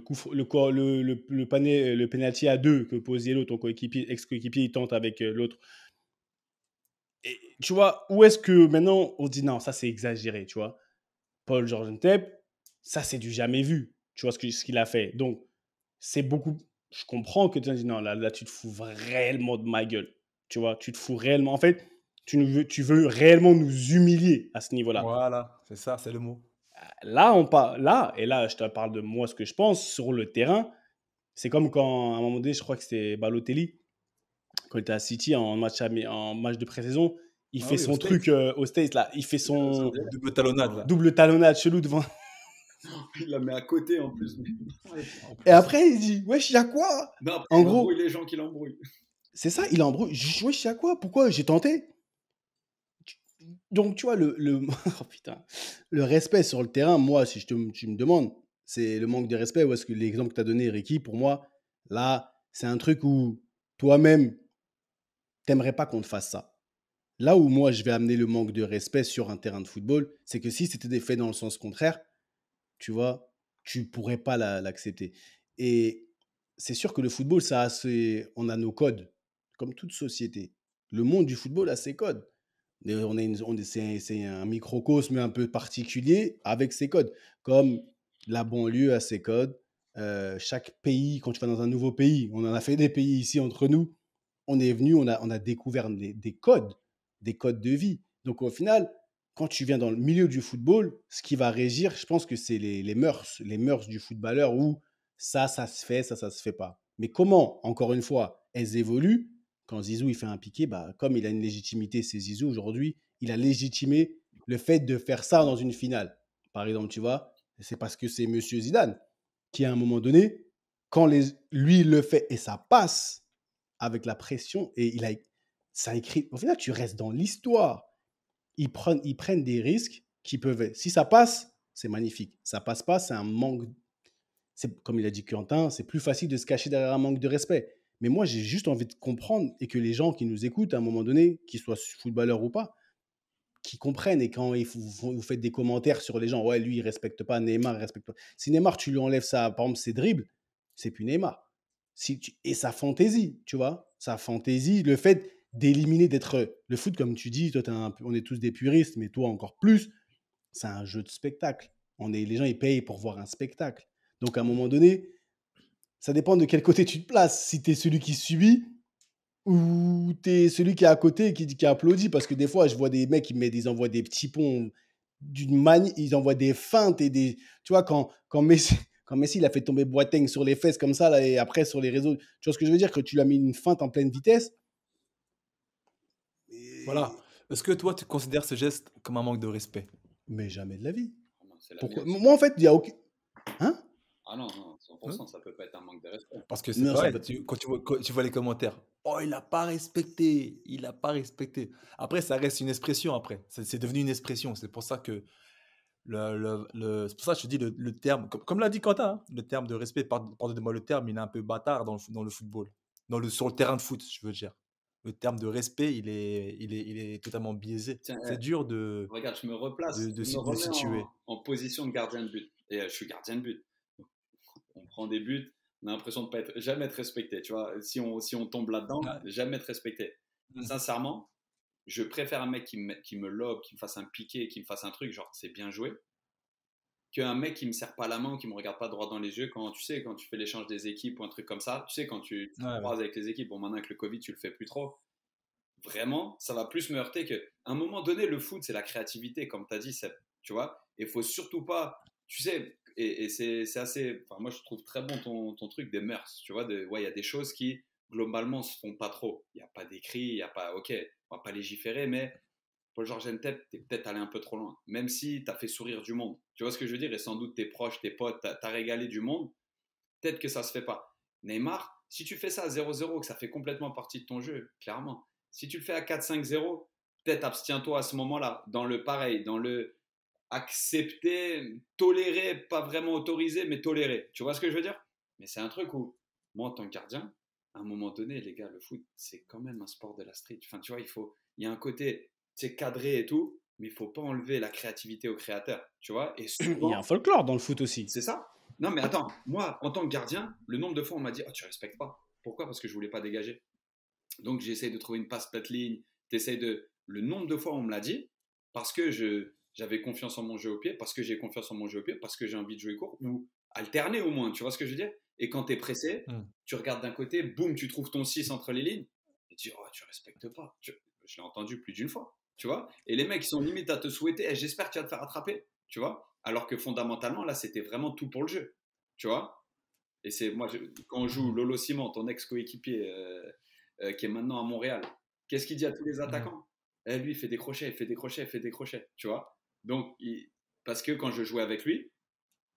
penalty à deux que pose Yellow, ton coéquipier, ex-coéquipier, il tente avec l'autre. Et tu vois, où est-ce que maintenant on dit non, ça c'est exagéré, tu vois. Paul Georges Tep, ça c'est du jamais vu, tu vois ce qu'il a fait. Donc, c'est beaucoup. Je comprends que tu dis non, là, tu te fous réellement de ma gueule, tu vois, tu te fous réellement. En fait, tu veux réellement nous humilier à ce niveau-là. Voilà, c'est ça, c'est le mot. Là, et là, je te parle de moi, ce que je pense sur le terrain. C'est comme quand, à un moment donné, je crois que c'était Balotelli, quand il était à City en match de pré-saison, il Ah fait oui, au son States. truc au States, là. Il fait son Double talonnade, là. double talonnade chelou devant. Il la met à côté en plus. En plus. Et après, il dit wesh, y'a quoi? Non, après, En il gros, embrouille les gens qui l'embrouillent. c'est ça, il embrouille. Wesh, y'a quoi? Pourquoi? J'ai tenté. Donc, tu vois, oh, putain. Le respect sur le terrain, moi, si tu me demandes, c'est le manque de respect. Ou est-ce que l'exemple que tu as donné, Ricky, pour moi, là, c'est un truc où toi-même, t'aimerais pas qu'on te fasse ça. Là où moi, je vais amener le manque de respect sur un terrain de football, c'est que si c'était des faits dans le sens contraire, tu vois, tu pourrais pas l'accepter. Et c'est sûr que le football, on a nos codes, comme toute société. Le monde du football a ses codes. Et c'est un microcosme un peu particulier avec ses codes. Comme la banlieue a ses codes. Chaque pays, quand tu vas dans un nouveau pays, on en a fait des pays ici entre nous, on est venu, on a découvert des codes de vie. Donc au final, quand tu viens dans le milieu du football, ce qui va régir, je pense que c'est les mœurs du footballeur où ça se fait, ça se fait pas. Mais comment, encore une fois, elles évoluent. Quand Zizou il fait un piqué, bah, comme il a une légitimité, c'est Zizou aujourd'hui, il a légitimé le fait de faire ça dans une finale. Par exemple, tu vois, c'est parce que c'est Monsieur Zidane qui, à un moment donné, quand lui il le fait et ça passe avec la pression et ça écrit. Au final, tu restes dans l'histoire. Ils prennent des risques qui peuvent être. Si ça passe, c'est magnifique. Ça passe pas, c'est un manque. C'est comme il a dit Quentin, c'est plus facile de se cacher derrière un manque de respect. Mais moi, j'ai juste envie de comprendre et que les gens qui nous écoutent à un moment donné, qu'ils soient footballeurs ou pas, qui comprennent. Et quand vous faites des commentaires sur les gens, ouais, lui, il respecte pas, Neymar, il respecte pas. Si Neymar, tu lui enlèves par exemple, ses dribbles, c'est plus Neymar. Et sa fantaisie, tu vois, sa fantaisie, le fait d'éliminer, d'être. Le foot, comme tu dis, toi, on est tous des puristes, mais toi encore plus, c'est un jeu de spectacle. Les gens, ils payent pour voir un spectacle. Donc, à un moment donné, ça dépend de quel côté tu te places. Si tu es celui qui subit ou tu es celui qui est à côté et qui applaudit. Parce que des fois, je vois des mecs, ils envoient des petits ponts d'une manie, ils envoient des feintes et des. Tu vois, quand Messi. Quand Messi il a fait tomber Boateng sur les fesses comme ça, là, et après sur les réseaux, tu vois ce que je veux dire? Que tu lui as mis une feinte en pleine vitesse. Voilà. Est-ce que toi, tu considères ce geste comme un manque de respect? Mais jamais de la vie. Ah non, c'est la Pourquoi? vie aussi. Moi, en fait, il n'y a aucun. Hein? Ah non, 100%, ça peut pas être un manque de respect. Parce que c'est Non, ça pareil, peut. quand tu vois les commentaires, Oh, il n'a pas respecté. Il n'a pas respecté. Après, ça reste une expression après. C'est devenu une expression. C'est pour ça que c'est pour ça que je te dis le terme, comme l'a dit Quentin, hein, le terme de respect, pardonnez-moi le terme, il est un peu bâtard dans le football. Sur le terrain de foot, je veux dire. Le terme de respect, il est totalement biaisé. Tiens, C'est dur regarde, je me replace, je me de remets situer. en position de gardien de but. Et je suis gardien de but. Donc, on prend des buts, on a l'impression de jamais être respecté. Tu vois, si on tombe là-dedans, Ouais. jamais être respecté. Sincèrement, je préfère un mec qui me lobe, qui me fasse un piqué, qui me fasse un truc, genre c'est bien joué, qu'un mec qui me serre pas la main ou qui me regarde pas droit dans les yeux quand tu fais l'échange des équipes ou un truc comme ça. Tu sais, quand tu Ouais, ouais. croises avec les équipes, bon, maintenant avec le Covid, tu le fais plus trop. Vraiment, ça va plus me heurter qu'à un moment donné, le foot, c'est la créativité, comme tu as dit, tu vois. Et il faut surtout pas, tu sais, et c'est assez, enfin, moi je trouve très bon ton truc des mœurs, tu vois. Ouais, il y a des choses qui, globalement, se font pas trop. Il n'y a pas d'écrit, il n'y a pas, ok, on va pas légiférer, mais Paul-Georges Ntep, t'es peut-être allé un peu trop loin. Même si t'as fait sourire du monde. Tu vois ce que je veux dire? Et sans doute tes proches, tes potes, t'as régalé du monde. Peut-être que ça se fait pas. Neymar, si tu fais ça à 0-0, que ça fait complètement partie de ton jeu, clairement. Si tu le fais à 4-5-0, peut-être abstiens-toi à ce moment-là. Dans le pareil, dans le accepter, tolérer, pas vraiment autoriser, mais tolérer. Tu vois ce que je veux dire? Mais c'est un truc où, moi en tant que gardien, à un moment donné, les gars, le foot, c'est quand même un sport de la street. Enfin, tu vois, il y a un côté, c'est cadré et tout, mais il faut pas enlever la créativité au créateur. Tu vois? Et Il y a un souvent, folklore dans le foot aussi. c'est ça. Non, mais attends, moi, en tant que gardien, le nombre de fois on m'a dit, oh, tu respectes pas. Pourquoi? Parce que je voulais pas dégager. Donc j'essaie de trouver une passe plate ligne. Le nombre de fois on me l'a dit, parce que j'avais confiance en mon jeu au pied, parce que j'ai confiance en mon jeu au pied, parce que j'ai envie de jouer court, ou alterner au moins, tu vois ce que je veux dire? Et quand tu es pressé, tu regardes d'un côté, boum, tu trouves ton 6 entre les lignes, et tu dis, oh, tu respectes pas. Je l'ai entendu plus d'une fois, tu vois? Et les mecs, ils sont limite à te souhaiter, eh, j'espère que tu vas te faire attraper, tu vois? Alors que fondamentalement, là, c'était vraiment tout pour le jeu, tu vois? Et c'est moi, quand on joue Lolo Simon, ton ex-coéquipier, qui est maintenant à Montréal, qu'est-ce qu'il dit à tous les attaquants? Eh, lui, il fait des crochets, il fait des crochets, il fait des crochets, tu vois? Donc, parce que quand je jouais avec lui,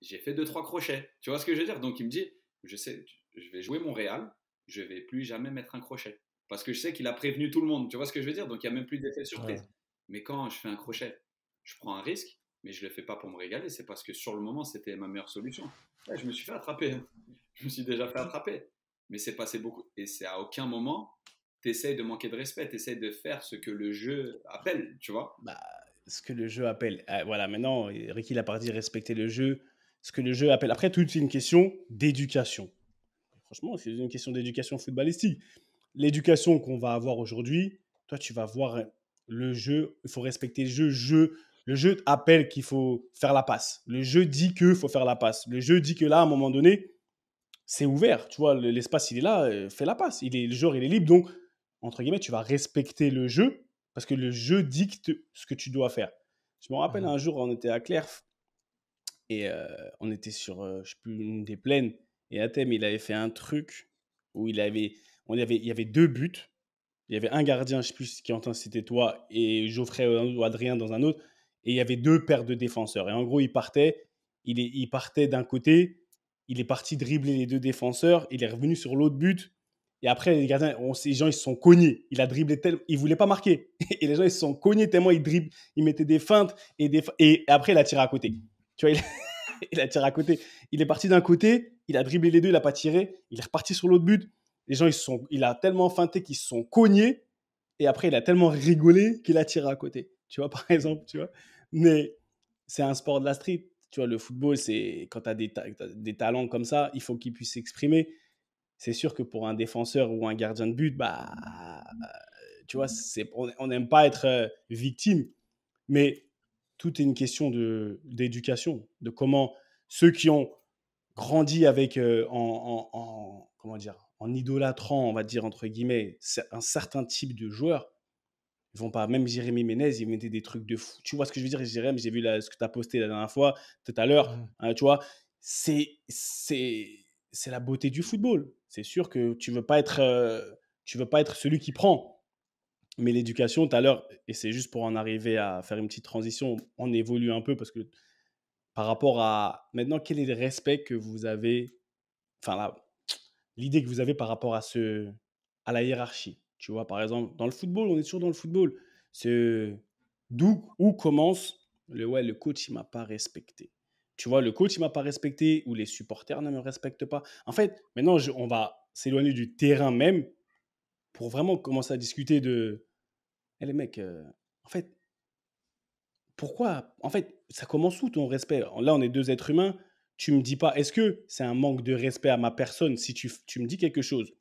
j'ai fait 2-3 crochets, tu vois ce que je veux dire? Donc, il me dit, je sais, je vais jouer Montréal, je vais plus jamais mettre un crochet. Parce que je sais qu'il a prévenu tout le monde, tu vois ce que je veux dire? Donc, il n'y a même plus d'effet surprise. Ouais. Mais quand je fais un crochet, je prends un risque, mais je le fais pas pour me régaler, c'est parce que sur le moment, c'était ma meilleure solution. Ouais, je me suis fait attraper, hein. Je me suis déjà fait attraper. Mais c'est passé beaucoup. Et c'est à aucun moment, tu essayes de manquer de respect, tu essayes de faire ce que le jeu appelle, tu vois. Bah, ce que le jeu appelle. Voilà, maintenant, Ricky l'a pas dit respecter le jeu. Ce que le jeu appelle. Après, tout c'est une question d'éducation. Franchement, c'est une question d'éducation footballistique. L'éducation qu'on va avoir aujourd'hui, toi, tu vas voir le jeu. Il faut respecter le jeu. Le jeu appelle qu'il faut faire la passe. Le jeu dit qu'il faut faire la passe. Le jeu dit que là, à un moment donné, c'est ouvert. Tu vois, l'espace, il est là, fais la passe. Le joueur, il est libre. Donc, entre guillemets, tu vas respecter le jeu parce que le jeu dicte ce que tu dois faire. Je me rappelle un jour, on était à Clerf et on était sur, je sais plus, une des plaines. Et Athème, il avait fait un truc où il y avait deux buts. Il y avait un gardien, je ne sais plus qui entend, c'était toi, et Geoffrey ou Adrien dans un autre. Et il y avait deux paires de défenseurs. Et en gros, il partait d'un côté, il est parti dribbler les deux défenseurs, il est revenu sur l'autre but. Et après, les gardiens, les gens, ils se sont cognés. Il a dribblé tellement. Il ne voulait pas marquer. Et les gens, ils se sont cognés tellement il dribble. Il mettait des feintes. Et après, il a tiré à côté. Tu vois, il a tiré à côté. Il est parti d'un côté, il a dribblé les deux, il n'a pas tiré. Il est reparti sur l'autre but. Les gens, il a tellement feinté qu'ils se sont cognés. Et après, il a tellement rigolé qu'il a tiré à côté. Tu vois, par exemple, tu vois. Mais c'est un sport de la street. Tu vois, le football, c'est quand tu as des talents comme ça, il faut qu'ils puissent s'exprimer. C'est sûr que pour un défenseur ou un gardien de but, bah, tu vois, on n'aime pas être victime. Mais tout est une question d'éducation, de comment ceux qui ont grandi avec, comment dire, en idolâtrant, on va dire, entre guillemets, un certain type de joueur, ils vont pas, même Jérémy Ménez, il mettait des trucs de fou. Tu vois ce que je veux dire, Jérémy, j'ai vu ce que tu as posté la dernière fois, tout à l'heure, tu vois, c'est la beauté du football. C'est sûr que tu veux pas être celui qui prend. Mais l'éducation, tout à l'heure, et c'est juste pour en arriver à faire une petite transition, on évolue un peu parce que par rapport à maintenant, quel est le respect que vous avez, enfin l'idée que vous avez par rapport à la hiérarchie. Tu vois, par exemple, dans le football, on est toujours dans le football. C'est où commence le coach, il m'a pas respecté. Tu vois, le coach, il m'a pas respecté ou les supporters ne me respectent pas. En fait, maintenant, on va s'éloigner du terrain même pour vraiment commencer à discuter de Eh, les mecs, en fait, pourquoi en fait, ça commence où ton respect? Là, on est 2 êtres humains. Tu me dis pas est-ce que c'est un manque de respect à ma personne si tu me dis quelque chose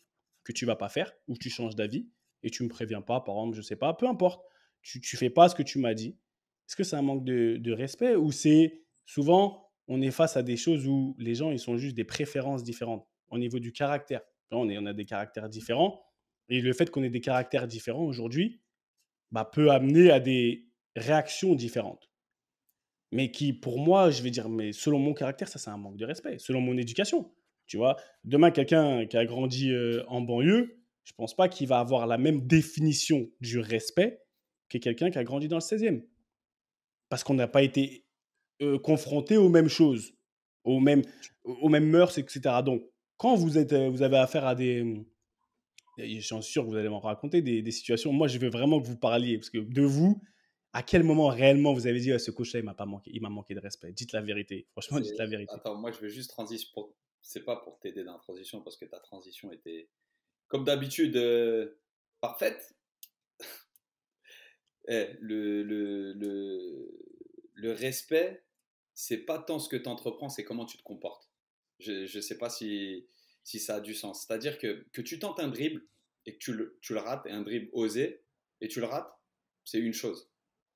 que tu vas pas faire ou que tu changes d'avis et tu me préviens pas, par exemple, je sais pas, peu importe. Tu fais pas ce que tu m'as dit. Est-ce que c'est un manque de respect ou c'est souvent, on est face à des choses où les gens, ils sont juste des préférences différentes au niveau du caractère. On a des caractères différents et le fait qu'on ait des caractères différents aujourd'hui, bah, peut amener à des réactions différentes. Mais qui, pour moi, je vais dire, mais selon mon caractère, ça, c'est un manque de respect. Selon mon éducation, tu vois. Demain, quelqu'un qui a grandi en banlieue, je pense pas qu'il va avoir la même définition du respect que quelqu'un qui a grandi dans le 16e. Parce qu'on n'a pas été confronté aux mêmes choses, aux mêmes, aux mêmes mœurs, etc. Donc, quand vous avez affaire à des, et je suis sûr que vous allez m'en raconter des situations. Moi, je veux vraiment que vous parliez, parce que de vous, à quel moment réellement vous avez dit ce coach-là, il m'a manqué de respect. Dites la vérité. Franchement, dites la vérité. Attends, moi je vais juste transition. C'est pas pour t'aider dans la transition parce que ta transition était, comme d'habitude, parfaite. Le respect, c'est pas tant ce que tu entreprends, c'est comment tu te comportes. Je sais pas si ça a du sens. C'est-à-dire que tu tentes un dribble et que tu le rates, et un dribble osé, et tu le rates, c'est une chose.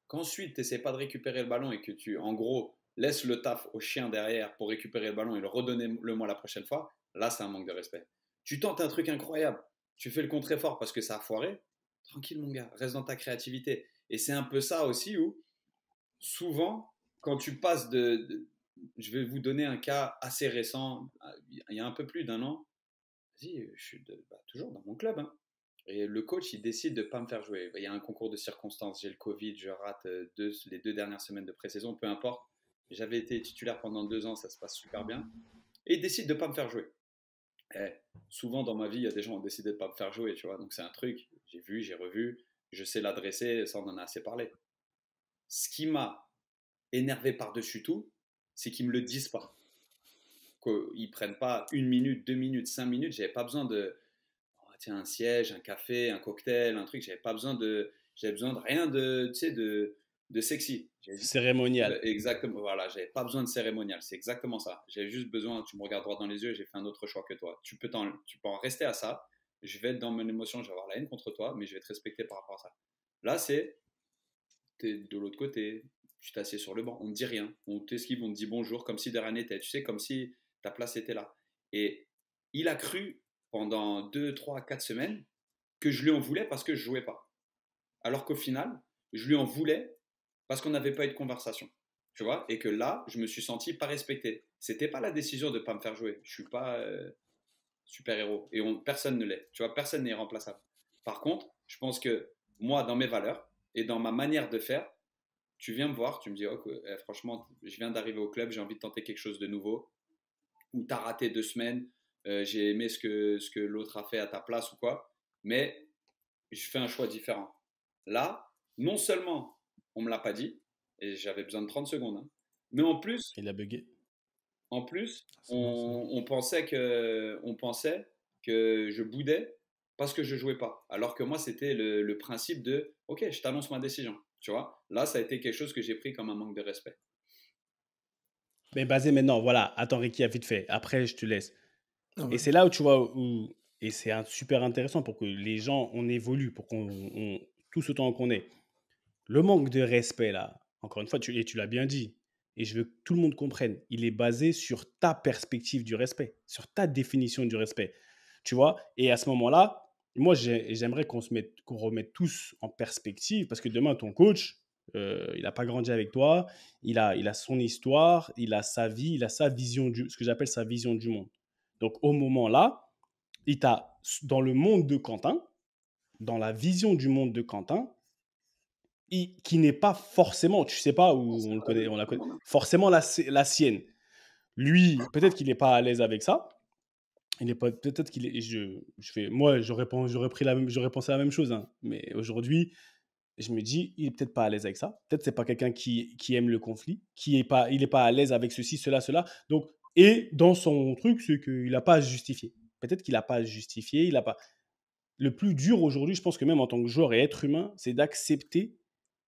Qu'ensuite, tu n'essaies pas de récupérer le ballon et que tu, en gros, laisses le taf au chien derrière pour récupérer le ballon et le redonner le moi la prochaine fois, là, c'est un manque de respect. Tu tentes un truc incroyable, tu fais le contre-effort parce que ça a foiré, tranquille, mon gars, reste dans ta créativité. Et c'est un peu ça aussi où, souvent, quand tu passes je vais vous donner un cas assez récent, il y a un peu plus d'1 an, vas-y, je suis toujours dans mon club, hein. Et le coach, il décide de ne pas me faire jouer. Il y a un concours de circonstances, j'ai le Covid, je rate les 2 dernières semaines de pré-saison, peu importe. J'avais été titulaire pendant 2 ans, ça se passe super bien. Et il décide de ne pas me faire jouer. Et souvent dans ma vie, il y a des gens qui ont décidé de ne pas me faire jouer, tu vois. Donc c'est un truc, j'ai vu, j'ai revu, je sais l'adresser, ça on en a assez parlé. Ce qui m'a énervé par-dessus tout, c'est qu'ils ne me le disent pas. Qu'ils ne prennent pas 1 minute, 2 minutes, 5 minutes, j'avais pas besoin de tiens, un siège, un café, un cocktail, un truc. J'avais besoin de rien de, tu sais, de sexy. Cérémonial. Exactement, voilà, j'avais pas besoin de cérémonial. C'est exactement ça. J'avais juste besoin, tu me regardes droit dans les yeux, j'ai fait un autre choix que toi. Tu peux en rester à ça. Je vais être dans mon émotion, je vais avoir la haine contre toi, mais je vais te respecter par rapport à ça. Là, t'es de l'autre côté, tu t'assieds sur le banc, on ne dit rien, on t'esquive, on te dit bonjour, comme si de rien n'était, tu sais, comme si ta place était là. Et il a cru pendant 2, 3, 4 semaines que je lui en voulais parce que je jouais pas. Alors qu'au final, je lui en voulais parce qu'on n'avait pas eu de conversation. Tu vois, et que là, je me suis senti pas respecté. C'était pas la décision de pas me faire jouer. Je suis pas super-héros. Et personne ne l'est. Tu vois, personne n'est remplaçable. Par contre, je pense que moi, dans mes valeurs et dans ma manière de faire, tu viens me voir, tu me dis, oh, franchement, je viens d'arriver au club, j'ai envie de tenter quelque chose de nouveau. Ou tu as raté 2 semaines, j'ai aimé ce que l'autre a fait à ta place ou quoi, mais je fais un choix différent. Là, non seulement on ne me l'a pas dit, et j'avais besoin de 30 secondes, hein, mais en plus, Il a bugué. on pensait que je boudais parce que je jouais pas. Alors que moi, c'était le principe de « Ok, je t'annonce ma décision ». Tu vois, là, ça a été quelque chose que j'ai pris comme un manque de respect. Mais basé maintenant, voilà. Attends, Ricky, a vite fait. Après, je te laisse. Ah Et ouais. c'est là où tu vois, et c'est super intéressant pour que les gens, on évolue, pour tous autant qu'on est. Le manque de respect, là, encore une fois, et tu l'as bien dit, et je veux que tout le monde comprenne, il est basé sur ta perspective du respect, sur ta définition du respect. Tu vois. Et à ce moment-là, moi, j'aimerais qu'on remette tous en perspective, parce que demain, ton coach, il n'a pas grandi avec toi, il a son histoire, il a sa vie, il a sa vision, ce que j'appelle sa vision du monde. Donc, au moment-là, dans le monde de Quentin, dans la vision du monde de Quentin, qui n'est pas forcément, tu sais pas où on le connaît, on la connaît, forcément la sienne. Lui, peut-être qu'il n'est pas à l'aise avec ça, Il est pas, peut-être qu'il est. Moi, j'aurais pensé la même chose, hein. Mais aujourd'hui, je me dis, il est peut-être pas à l'aise avec ça. Peut-être c'est pas quelqu'un qui aime le conflit, il est pas à l'aise avec ceci, cela, cela. Donc, et dans son truc, c'est qu'il n'a pas à se justifier. Peut-être qu'il n'a pas à se justifier, il a pas. Le plus dur aujourd'hui, je pense que même en tant que joueur et être humain, c'est d'accepter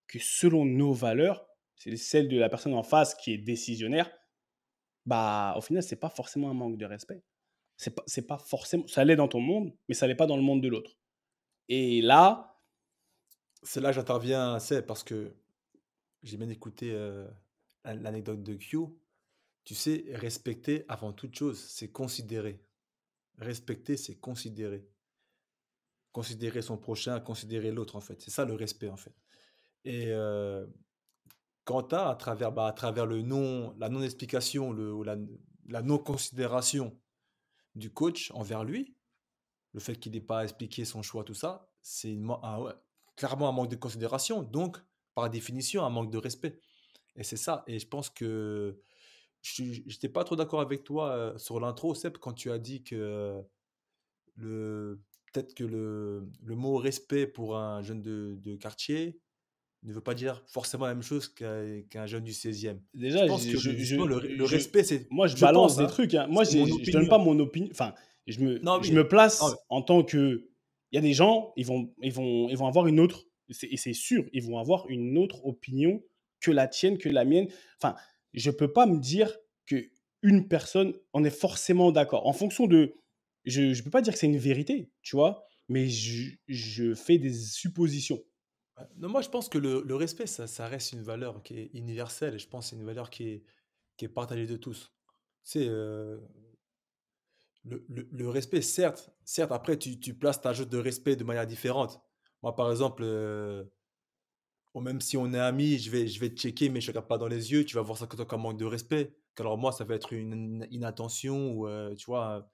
que selon nos valeurs, c'est celle de la personne en face qui est décisionnaire, bah, au final, c'est pas forcément un manque de respect. C'est pas forcément. Ça l'est dans ton monde, mais ça l'est pas dans le monde de l'autre. Et là, C'est là que j'interviens, c'est parce que j'ai bien écouté l'anecdote de Q. Tu sais, respecter avant toute chose, c'est considérer. Respecter, c'est considérer. Considérer son prochain, considérer l'autre, en fait. C'est ça le respect, en fait. Et quand tu as, à travers la non-explication, ou la non-considération du coach envers lui, le fait qu'il n'ait pas expliqué son choix, tout ça, c'est ouais, clairement un manque de considération. Donc, par définition, un manque de respect. Et c'est ça. Et je pense que je n'étais pas trop d'accord avec toi sur l'intro, Seb, quand tu as dit que peut-être que le mot respect pour un jeune de quartier ne veut pas dire forcément la même chose qu'un jeune du 16e. Je déjà, pense que justement, le respect, c'est. moi, je Je balance pense, des hein, trucs, hein. Moi, c'est mon je donne pas opinion. mon opinion. Enfin, Non, je oui. me Non, mais- place en tant que. Il y a des gens, ils vont avoir une autre. Et c'est sûr, ils vont avoir une autre opinion que la tienne, que la mienne. Enfin, je peux pas me dire que une personne, on est forcément d'accord. En fonction de. Je peux pas dire que c'est une vérité, tu vois, mais je fais des suppositions. non, moi, je pense que le respect, ça reste une valeur qui est universelle et je pense que c'est une valeur qui est partagée de tous. C'est le respect, certes, après, tu places ta jauge de respect de manière différente. Moi, par exemple, bon, même si on est amis, je vais te checker, mais je ne regarde pas dans les yeux, tu vas voir ça comme un manque de respect. Alors moi, ça va être une inattention, ou, tu vois.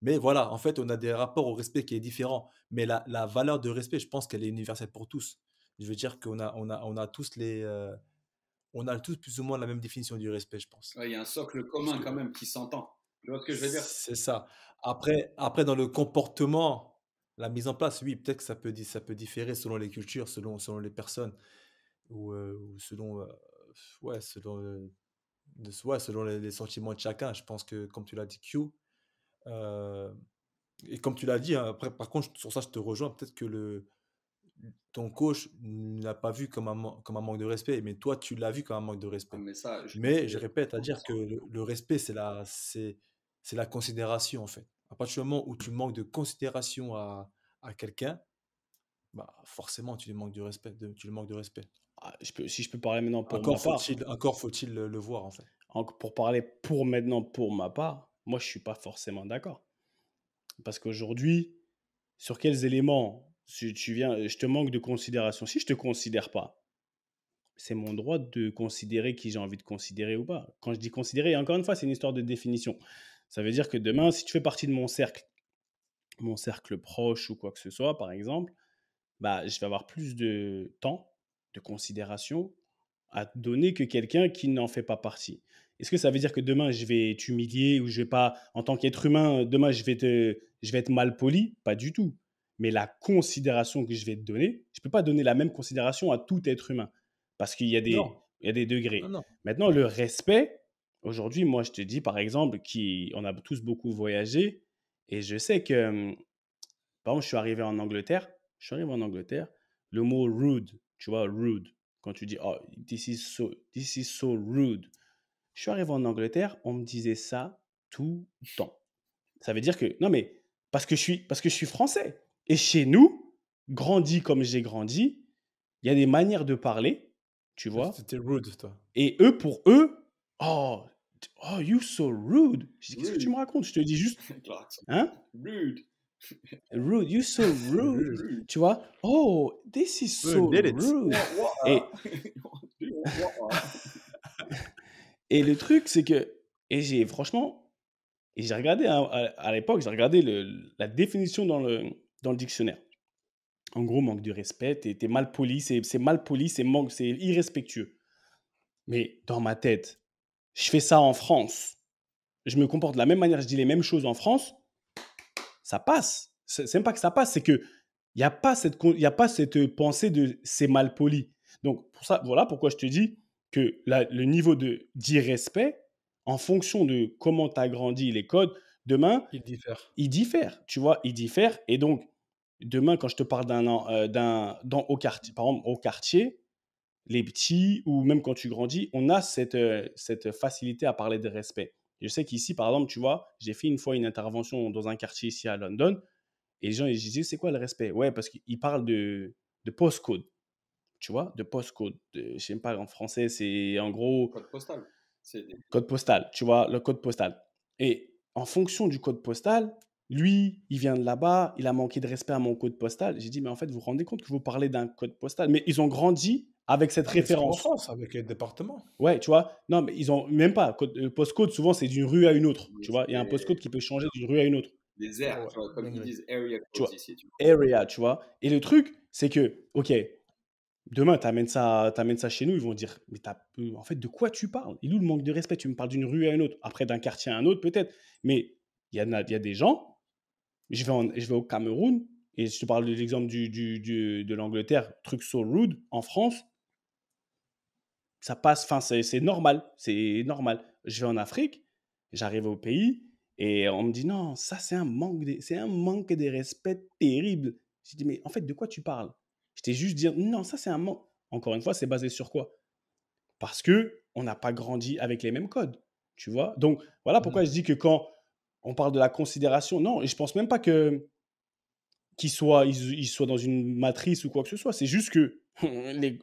Mais voilà, en fait, on a des rapports au respect qui est différent. Mais la valeur de respect, je pense qu'elle est universelle pour tous. Je veux dire qu'on a tous on a tous plus ou moins la même définition du respect, je pense. Ouais, il y a un socle Parce commun que quand même qui s'entend. Tu vois ce que je veux dire? c'est ça. Après, dans le comportement, la mise en place, oui, peut-être que ça peut différer selon les cultures, selon les personnes, ou selon, ouais, selon les sentiments de chacun. Je pense que, comme tu l'as dit, Q, euh, et comme tu l'as dit, hein, après, par contre, sur ça, je te rejoins. Peut-être que ton coach ne l'a pas vu comme un manque de respect, mais toi, tu l'as vu comme un manque de Ah, respect. mais ça, je pense Mais que je répète à dire que 100%. le respect, c'est la considération, en fait. À partir du moment où tu manques de considération à quelqu'un, bah, forcément, tu lui manques de respect. Ah, si je peux parler maintenant pour ma part, Encore faut-il le voir, en fait. pour parler pour maintenant pour ma part, moi je suis pas forcément d'accord. Parce qu'aujourd'hui, sur quels éléments si tu viens, je te manque de considération. Si je te considère pas, c'est mon droit de considérer qui j'ai envie de considérer ou pas. Quand je dis considérer, encore une fois, c'est une histoire de définition. Ça veut dire que demain, si tu fais partie de mon cercle proche ou quoi que ce soit, par exemple, bah, je vais avoir plus de temps, de considération à te donner que quelqu'un qui n'en fait pas partie. Est-ce que ça veut dire que demain, je vais t'humilier ou je vais pas, en tant qu'être humain, demain, je vais être mal poli? Pas du tout. Mais la considération que je vais te donner, je ne peux pas donner la même considération à tout être humain parce Non, il y a des non, degrés. non. Maintenant, le respect, aujourd'hui, moi, je te dis, par exemple, on a tous beaucoup voyagé et je sais que, par exemple, je suis arrivé en Angleterre, le mot rude, tu vois, rude, quand tu dis, oh, this is so rude. Je suis arrivé en Angleterre, on me disait ça tout le temps. Ça veut dire que, non mais, parce que je suis français. Et chez nous, grandi comme j'ai grandi, il y a des manières de parler, tu vois. C'était rude, toi. Et eux, pour eux, oh, oh, you so rude. Je dis, qu'est-ce que tu me Rude. racontes? Je te dis juste, Avec l'accent. hein? Rude. Rude, you so rude. Rude. Tu vois? Oh, this is so Did it. rude. What? Et, What? et le truc, c'est que, et j'ai franchement, et j'ai regardé hein, à l'époque, j'ai regardé la définition dans le dictionnaire. En gros, manque de respect, t'es mal poli, c'est mal poli, c'est irrespectueux. Mais dans ma tête, je fais ça en France. Je me comporte de la même manière, je dis les mêmes choses en France. ça passe. C'est même pas que ça passe, c'est que il n'y a pas cette pensée de c'est mal poli. Donc, pour ça, voilà pourquoi je te dis que le niveau d'irrespect, en fonction de comment tu as grandi les codes, demain, Il diffère. il diffère, tu vois, il diffère. Et donc, demain, quand je te parle au quartier, par exemple, au quartier, les petits, ou même quand tu grandis, on a cette facilité à parler de respect. Je sais qu'ici, par exemple, tu vois, j'ai fait une fois une intervention dans un quartier ici à London, et les gens, ils disaient, c'est quoi le respect? Ouais, parce qu'ils parlent de postcode, tu vois, de postcode. Je sais pas, en français, c'est en gros Code postal. code postal, tu vois, le code postal. Et en fonction du code postal, lui, il vient de là-bas, il a manqué de respect à mon code postal. J'ai dit, mais en fait, vous vous rendez compte que vous parlez d'un code postal? Mais ils ont grandi avec cette Ah, mais c'est comme en référence. France avec les départements. Ouais, tu vois. Non, mais ils ont même pas. Postcode, souvent, c'est d'une rue à une autre. Oui, Tu vois, il y a un postcode qui peut changer d'une rue à une autre. des aires, Ouais, tu vois, comme ils dinguerie. disent area Tu codes vois, ici. Tu vois. area, tu vois. Et le truc, c'est que, ok, demain, t'amènes ça chez nous, ils vont dire, mais en fait, de quoi tu parles? Il est où le manque de respect? Tu me parles d'une rue à une autre, après d'un quartier à un autre, peut-être. Mais il y a des gens, je vais au Cameroun, et je te parle de l'exemple de l'Angleterre, truc so rude, en France, ça passe, enfin, c'est normal, c'est normal. Je vais en Afrique, j'arrive au pays, et on me dit, non, ça, c'est un manque de respect terrible. Je dis, mais en fait, de quoi tu parles? Je t'ai juste dit, non, ça, c'est un manque. Encore une fois, c'est basé sur quoi? Parce que on n'a pas grandi avec les mêmes codes, tu vois. Donc, voilà pourquoi je dis que quand on parle de la considération, non, et je pense même pas qu'ils soient dans une matrice ou quoi que ce soit. C'est juste que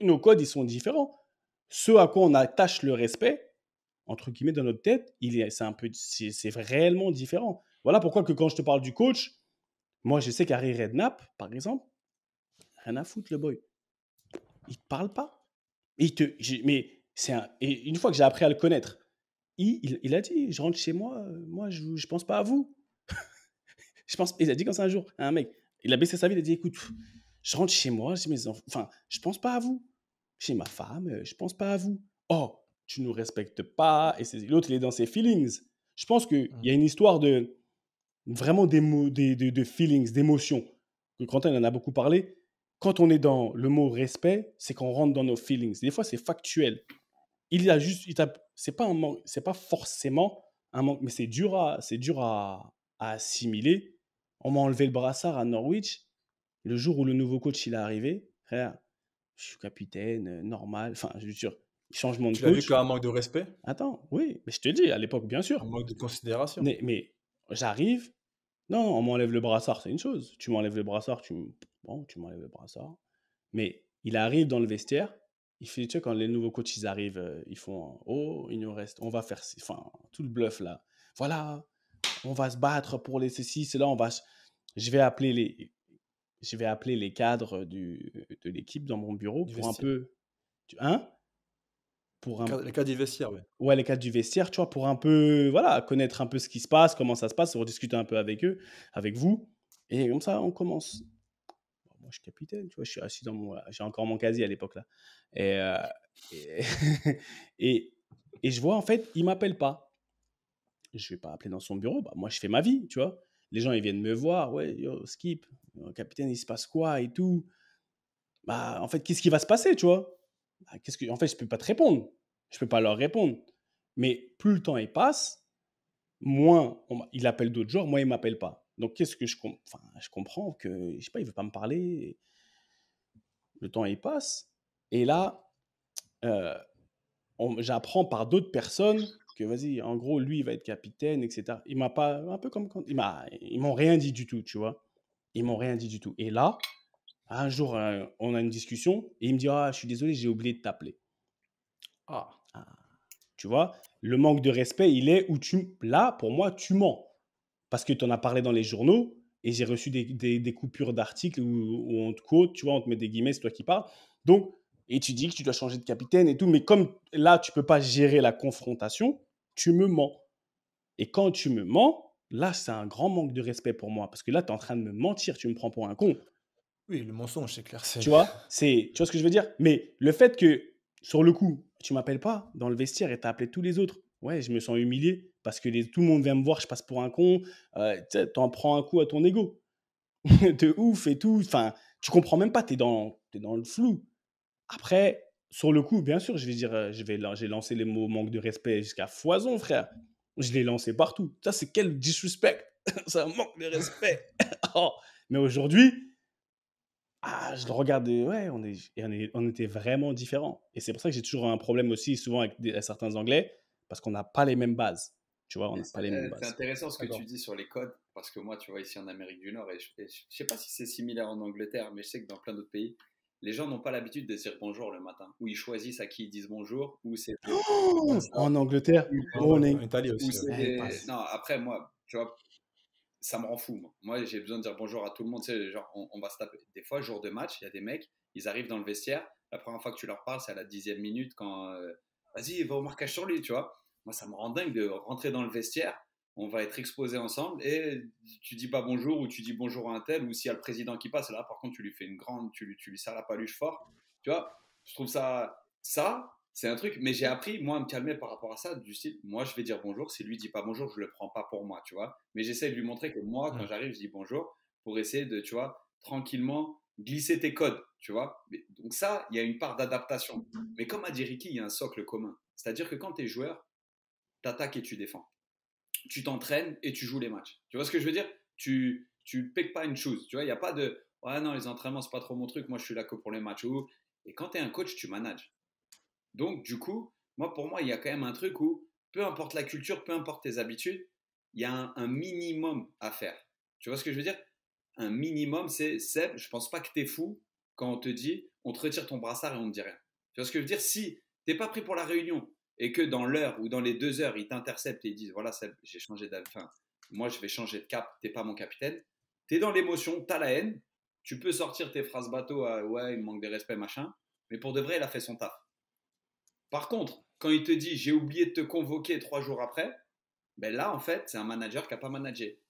nos codes, ils sont différents. Ce à quoi on attache le respect, entre guillemets, dans notre tête, c'est réellement différent. Voilà pourquoi que quand je te parle du coach, moi, je sais qu'Harry Redknapp, par exemple, rien à foutre, le boy. Il te parle pas. Mais et une fois que j'ai appris à le connaître, il a dit, je rentre chez moi, moi, je pense pas à vous. Il a dit comme ça un jour à un mec. Il a baissé sa vie, il a dit, écoute, je rentre chez moi, j'ai mes enfants, enfin, je pense pas à vous. Chez ma femme, je pense pas à vous. Oh, tu nous respectes pas. Et l'autre, il est dans ses feelings. Je pense qu'il y a une histoire de vraiment de feelings, d'émotions. Que Quentin il en a beaucoup parlé. Quand on est dans le mot respect, c'est qu'on rentre dans nos feelings. Des fois, c'est factuel. C'est pas un manque, c'est pas forcément un manque, mais c'est dur à assimiler. On m'a enlevé le brassard à Norwich. Le jour où le nouveau coach il est arrivé, frère, je suis capitaine, normal. Enfin, je veux dire, changement de Tu l'as vu coach. comme un manque de respect, Attends, oui, mais je te dis, à l'époque, bien un sûr. manque de considération. Mais j'arrive. Non, on m'enlève le brassard, c'est une chose. Tu m'enlèves le brassard, bon, tu m'enlèves le brassard. Mais il arrive dans le vestiaire. Il fait, tu sais, quand les nouveaux coachs ils arrivent, ils font, oh, il nous reste, on va faire, enfin, tout le bluff là. Voilà, on va se battre pour les ceci, cela, je vais appeler les cadres de l'équipe dans mon bureau Du pour un vestiaire. peu, hein, pour un, Les cas du vestiaire, ouais. ouais, les cadres du vestiaire, tu vois, pour un peu, voilà, connaître un peu ce qui se passe, comment ça se passe, rediscuter un peu avec eux, avec vous, et comme ça, on commence. Moi, je suis capitaine, tu vois, je suis assis j'ai encore mon casier à l'époque là, et, et, et, et je vois en fait, il m'appelle pas. Je vais pas appeler dans son bureau, bah moi je fais ma vie, tu vois. Les gens ils viennent me voir, ouais, yo, Skip, capitaine, il se passe quoi et tout. Bah en fait, qu'est-ce qui va se passer, tu vois? Bah, en fait, je peux pas te répondre, je peux pas leur répondre. Mais plus le temps il passe, moins il appelle d'autres joueurs, moins il m'appelle pas. Donc qu'est-ce que je comprends que je sais pas, il veut pas me parler. Le temps il passe et là, euh, j'apprends par d'autres personnes que vas-y, en gros, lui, il va être capitaine, etc. Il m'a pas, un peu comme quand, ils m'ont rien dit du tout, tu vois. Ils m'ont rien dit du tout. Et là, un jour, on a une discussion et il me dit, ah, je suis désolé, j'ai oublié de t'appeler. Ah, Ah, tu vois, le manque de respect, il est où là, pour moi, tu mens. Parce que tu en as parlé dans les journaux et j'ai reçu des coupures d'articles où on te quote, tu vois, on te met des guillemets, c'est toi qui parles. Donc, et tu dis que tu dois changer de capitaine et tout, mais comme là, tu peux pas gérer la confrontation, tu me mens. Et quand tu me mens, là, c'est un grand manque de respect pour moi. Parce que là, tu es en train de me mentir, tu me prends pour un con. oui, le mensonge, c'est clair. Tu vois, tu vois ce que je veux dire? Mais le fait que, sur le coup, tu m'appelles pas dans le vestiaire et tu as appelé tous les autres, ouais, je me sens humilié. parce que tout le monde vient me voir, je passe pour un con. T'en prends un coup à ton ego. De ouf et tout. Enfin, tu comprends même pas, t'es dans le flou. Après, sur le coup, bien sûr, je vais dire, j'ai lancé les mots manque de respect jusqu'à foison, frère. Je l'ai lancé partout. Ça, c'est quel disrespect. C'est un manque de respect. Oh. Mais aujourd'hui, je le regarde, ouais, on était vraiment différents. Et c'est pour ça que j'ai toujours un problème aussi, souvent avec certains Anglais, parce qu'on n'a pas les mêmes bases. Tu vois, on n'a pas les mêmes C'est bases. intéressant ce que D'accord. tu dis sur les codes, parce que moi, tu vois, ici en Amérique du Nord, et je sais pas si c'est similaire en Angleterre, mais je sais que dans plein d'autres pays, les gens n'ont pas l'habitude de dire bonjour le matin, ou ils choisissent à qui ils disent bonjour, ou c'est comme ça, En Angleterre, ou En morning. Italie ou aussi. c'est Elle passe. Non, après, moi, tu vois, ça me rend fou. Moi, j'ai besoin de dire bonjour à tout le monde. Tu sais, genre, on va se taper. Des fois, jour de match, il y a des mecs, ils arrivent dans le vestiaire. La première fois que tu leur parles, c'est à la 10e minute quand vas-y, va au marquage sur lui, tu vois. Moi, ça me rend dingue de rentrer dans le vestiaire. On va être exposés ensemble et tu dis pas bonjour ou tu dis bonjour à un tel ou s'il y a le président qui passe, là, par contre, tu lui fais une grande, tu lui serres la paluche fort. Tu vois, je trouve ça, c'est un truc, mais j'ai appris, moi, à me calmer par rapport à ça, du style, moi, je vais dire bonjour, si lui dit pas bonjour, je le prends pas pour moi, tu vois. Mais j'essaie de lui montrer que moi, quand j'arrive, je dis bonjour, pour essayer de, tu vois, tranquillement glisser tes codes, tu vois. Donc ça, il y a une part d'adaptation. Mais comme a dit Ricky, il y a un socle commun. C'est-à-dire que quand tu es joueur, tu attaques et tu défends. Tu t'entraînes et tu joues les matchs. Tu vois ce que je veux dire? Tu piques pas une chose, tu vois, il n'y a pas de, ouais, non, les entraînements, c'est pas trop mon truc, moi, je suis là que pour les matchs. Et quand tu es un coach, tu manages. Donc, du coup, pour moi, il y a quand même un truc où, peu importe la culture, peu importe tes habitudes, il y a un minimum à faire. Tu vois ce que je veux dire? Un minimum, c'est, Seb, je pense pas que tu es fou quand on te dit, on te retire ton brassard et on ne dit rien. Tu vois ce que je veux dire? Si t'es pas pris pour la réunion et que dans l'heure ou dans les 2 heures, ils t'interceptent et ils disent, voilà, Seb, j'ai changé enfin, moi, je vais changer de cap, t'es pas mon capitaine. T'es dans l'émotion, t'as la haine, tu peux sortir tes phrases bateau à, ouais, il me manque de respect, machin, mais pour de vrai, il a fait son taf. Par contre, quand il te dit j'ai oublié de te convoquer 3 jours après, ben là, en fait, c'est un manager qui n'a pas managé.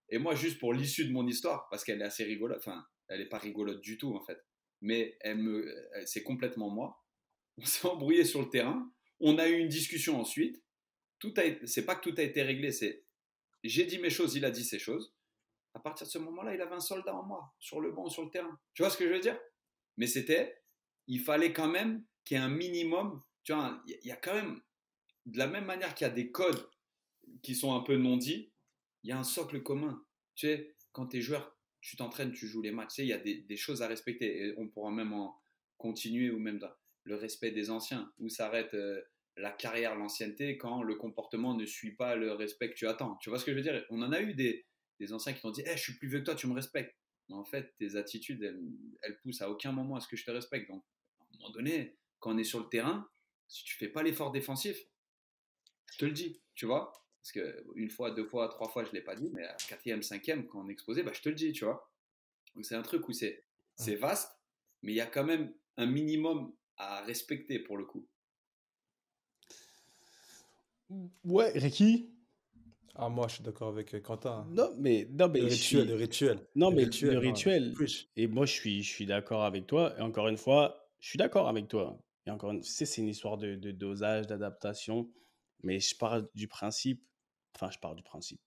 Et moi, juste pour l'issue de mon histoire, parce qu'elle est assez rigolote, enfin, elle n'est pas rigolote du tout, en fait, mais c'est complètement moi. On s'est embrouillé sur le terrain, on a eu une discussion ensuite. C'est pas que tout a été réglé, c'est j'ai dit mes choses, il a dit ses choses. À partir de ce moment-là, il avait un soldat en moi, sur le banc, sur le terrain. Tu vois ce que je veux dire? Mais il fallait quand même qu'il y ait un minimum. Tu vois, il y a quand même, de la même manière qu'il y a des codes qui sont un peu non dits, il y a un socle commun. Tu sais, quand tu es joueur, tu t'entraînes, tu joues les matchs. Tu sais, il y a des choses à respecter. Et on pourra même en continuer, ou même dans le respect des anciens, où s'arrête la carrière, l'ancienneté, quand le comportement ne suit pas le respect que tu attends. Tu vois ce que je veux dire? On en a eu des anciens qui t'ont dit, je suis plus vieux que toi, tu me respectes. Mais en fait, tes attitudes, elles poussent à aucun moment à ce que je te respecte. Donc, à un moment donné, quand on est sur le terrain, si tu fais pas l'effort défensif, je te le dis, tu vois. Parce que une fois, 2 fois, 3 fois, je ne l'ai pas dit, mais à 4e, 5e, quand on est exposé, je te le dis, tu vois. Donc c'est un truc où c'est vaste, mais il y a quand même un minimum à respecter pour le coup. Ouais, Ricky. Ah, moi, je suis d'accord avec Quentin. Non, mais Le rituel. Non, Le mais rituel, le non, rituel. preach. Et moi, je suis d'accord avec toi. Et encore une fois, je suis d'accord avec toi. Et encore une fois, c'est une histoire de dosage, d'adaptation. Mais je pars du principe.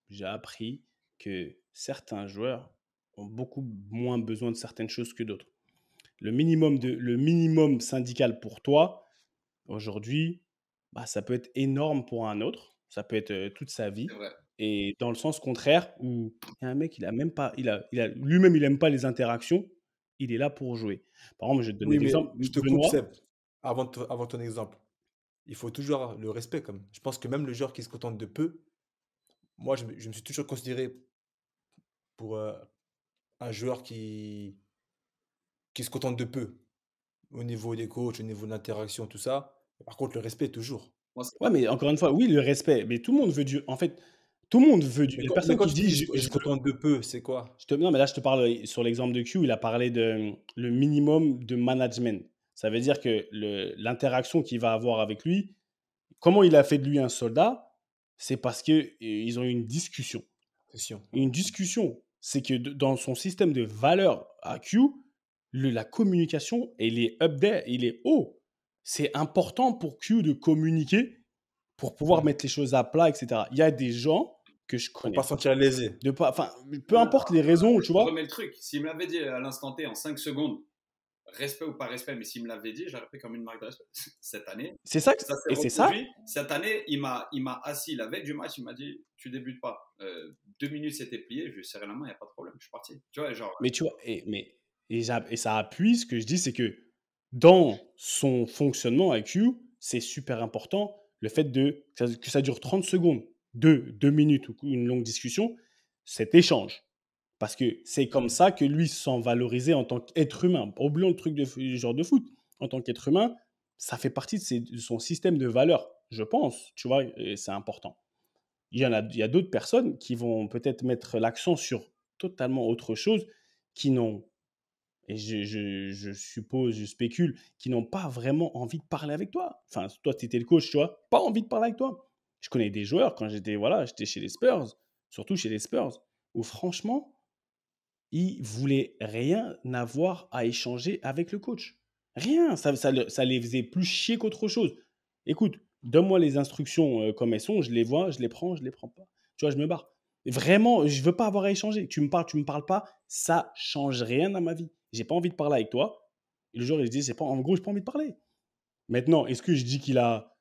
J'ai appris que certains joueurs ont beaucoup moins besoin de certaines choses que d'autres. Le minimum syndical pour toi, aujourd'hui, ça peut être énorme pour un autre. Ça peut être toute sa vie. C'est vrai. Et dans le sens contraire, où il y a un mec, il a même pas, lui-même, il aime pas les interactions. Il est là pour jouer. Par exemple, je vais te donner Oui, mais l'exemple. je te coupe, Benoît, Seb, avant ton exemple. Il faut toujours le respect, comme. Je pense que même le joueur qui se contente de peu, moi, je me suis toujours considéré pour un joueur qui se contente de peu, au niveau des coachs, au niveau de l'interaction, tout ça. Par contre, le respect, toujours. Moi, ouais, mais encore une fois, oui, le respect. Mais tout le monde veut du. En fait, tout le monde veut du. Mais La mais personne quand qui tu dit, dis il se contente de peu, c'est quoi? non, mais là, je te parle sur l'exemple de Q. Il a parlé de le minimum de management. Ça veut dire que l'interaction qu'il va avoir avec lui, comment il a fait de lui un soldat, c'est parce que ils ont eu une discussion. Question. Une discussion, c'est que dans son système de valeurs à Q, la communication, elle est up there, il est haut. C'est important pour Q de communiquer pour pouvoir Ouais. mettre les choses à plat, etc. Il y a des gens que je Pour connais pas se sentir lésé. enfin, peu importe les raisons, tu Je vois. remets le truc. S'il me l'avait dit à l'instant T en 5 secondes, respect ou pas respect, mais s'il me l'avait dit, j'aurais pris comme une marque de respect. Cette année, C'est ça, ça s'est et c'est ça. reproduit. Cette année, il m'a assis la veille du match, il m'a dit, tu débutes pas. 2 minutes, c'était plié, je lui ai serré la main, il n'y a pas de problème, je suis parti. Tu vois, genre, Mais tu vois, et ça appuie ce que je dis, c'est que dans son fonctionnement IQ, c'est super important le fait que ça dure 30 secondes, 2 minutes ou une longue discussion, cet échange. Parce que c'est comme ça que lui se sent valorisé en tant qu'être humain. Oublions le truc du genre de foot. En tant qu'être humain, ça fait partie de son système de valeurs, je pense, tu vois, et c'est important. Il y a d'autres personnes qui vont peut-être mettre l'accent sur totalement autre chose, qui n'ont, et je suppose, je spécule, qui n'ont pas vraiment envie de parler avec toi. Enfin, toi, tu étais le coach, tu vois, pas envie de parler avec toi. Je connais des joueurs quand j'étais chez les Spurs, surtout chez les Spurs, où franchement, ils voulaient rien avoir à échanger avec le coach. Rien, ça les faisait plus chier qu'autre chose. Écoute, donne-moi les instructions comme elles sont, je les vois, je les prends pas. Tu vois, je me barre. Vraiment, je veux pas avoir à échanger. Tu me parles pas, ça change rien dans ma vie. J'ai pas envie de parler avec toi. Et le jour, il se dit, en gros, j'ai pas envie de parler. Maintenant, est-ce que je dis qu'il a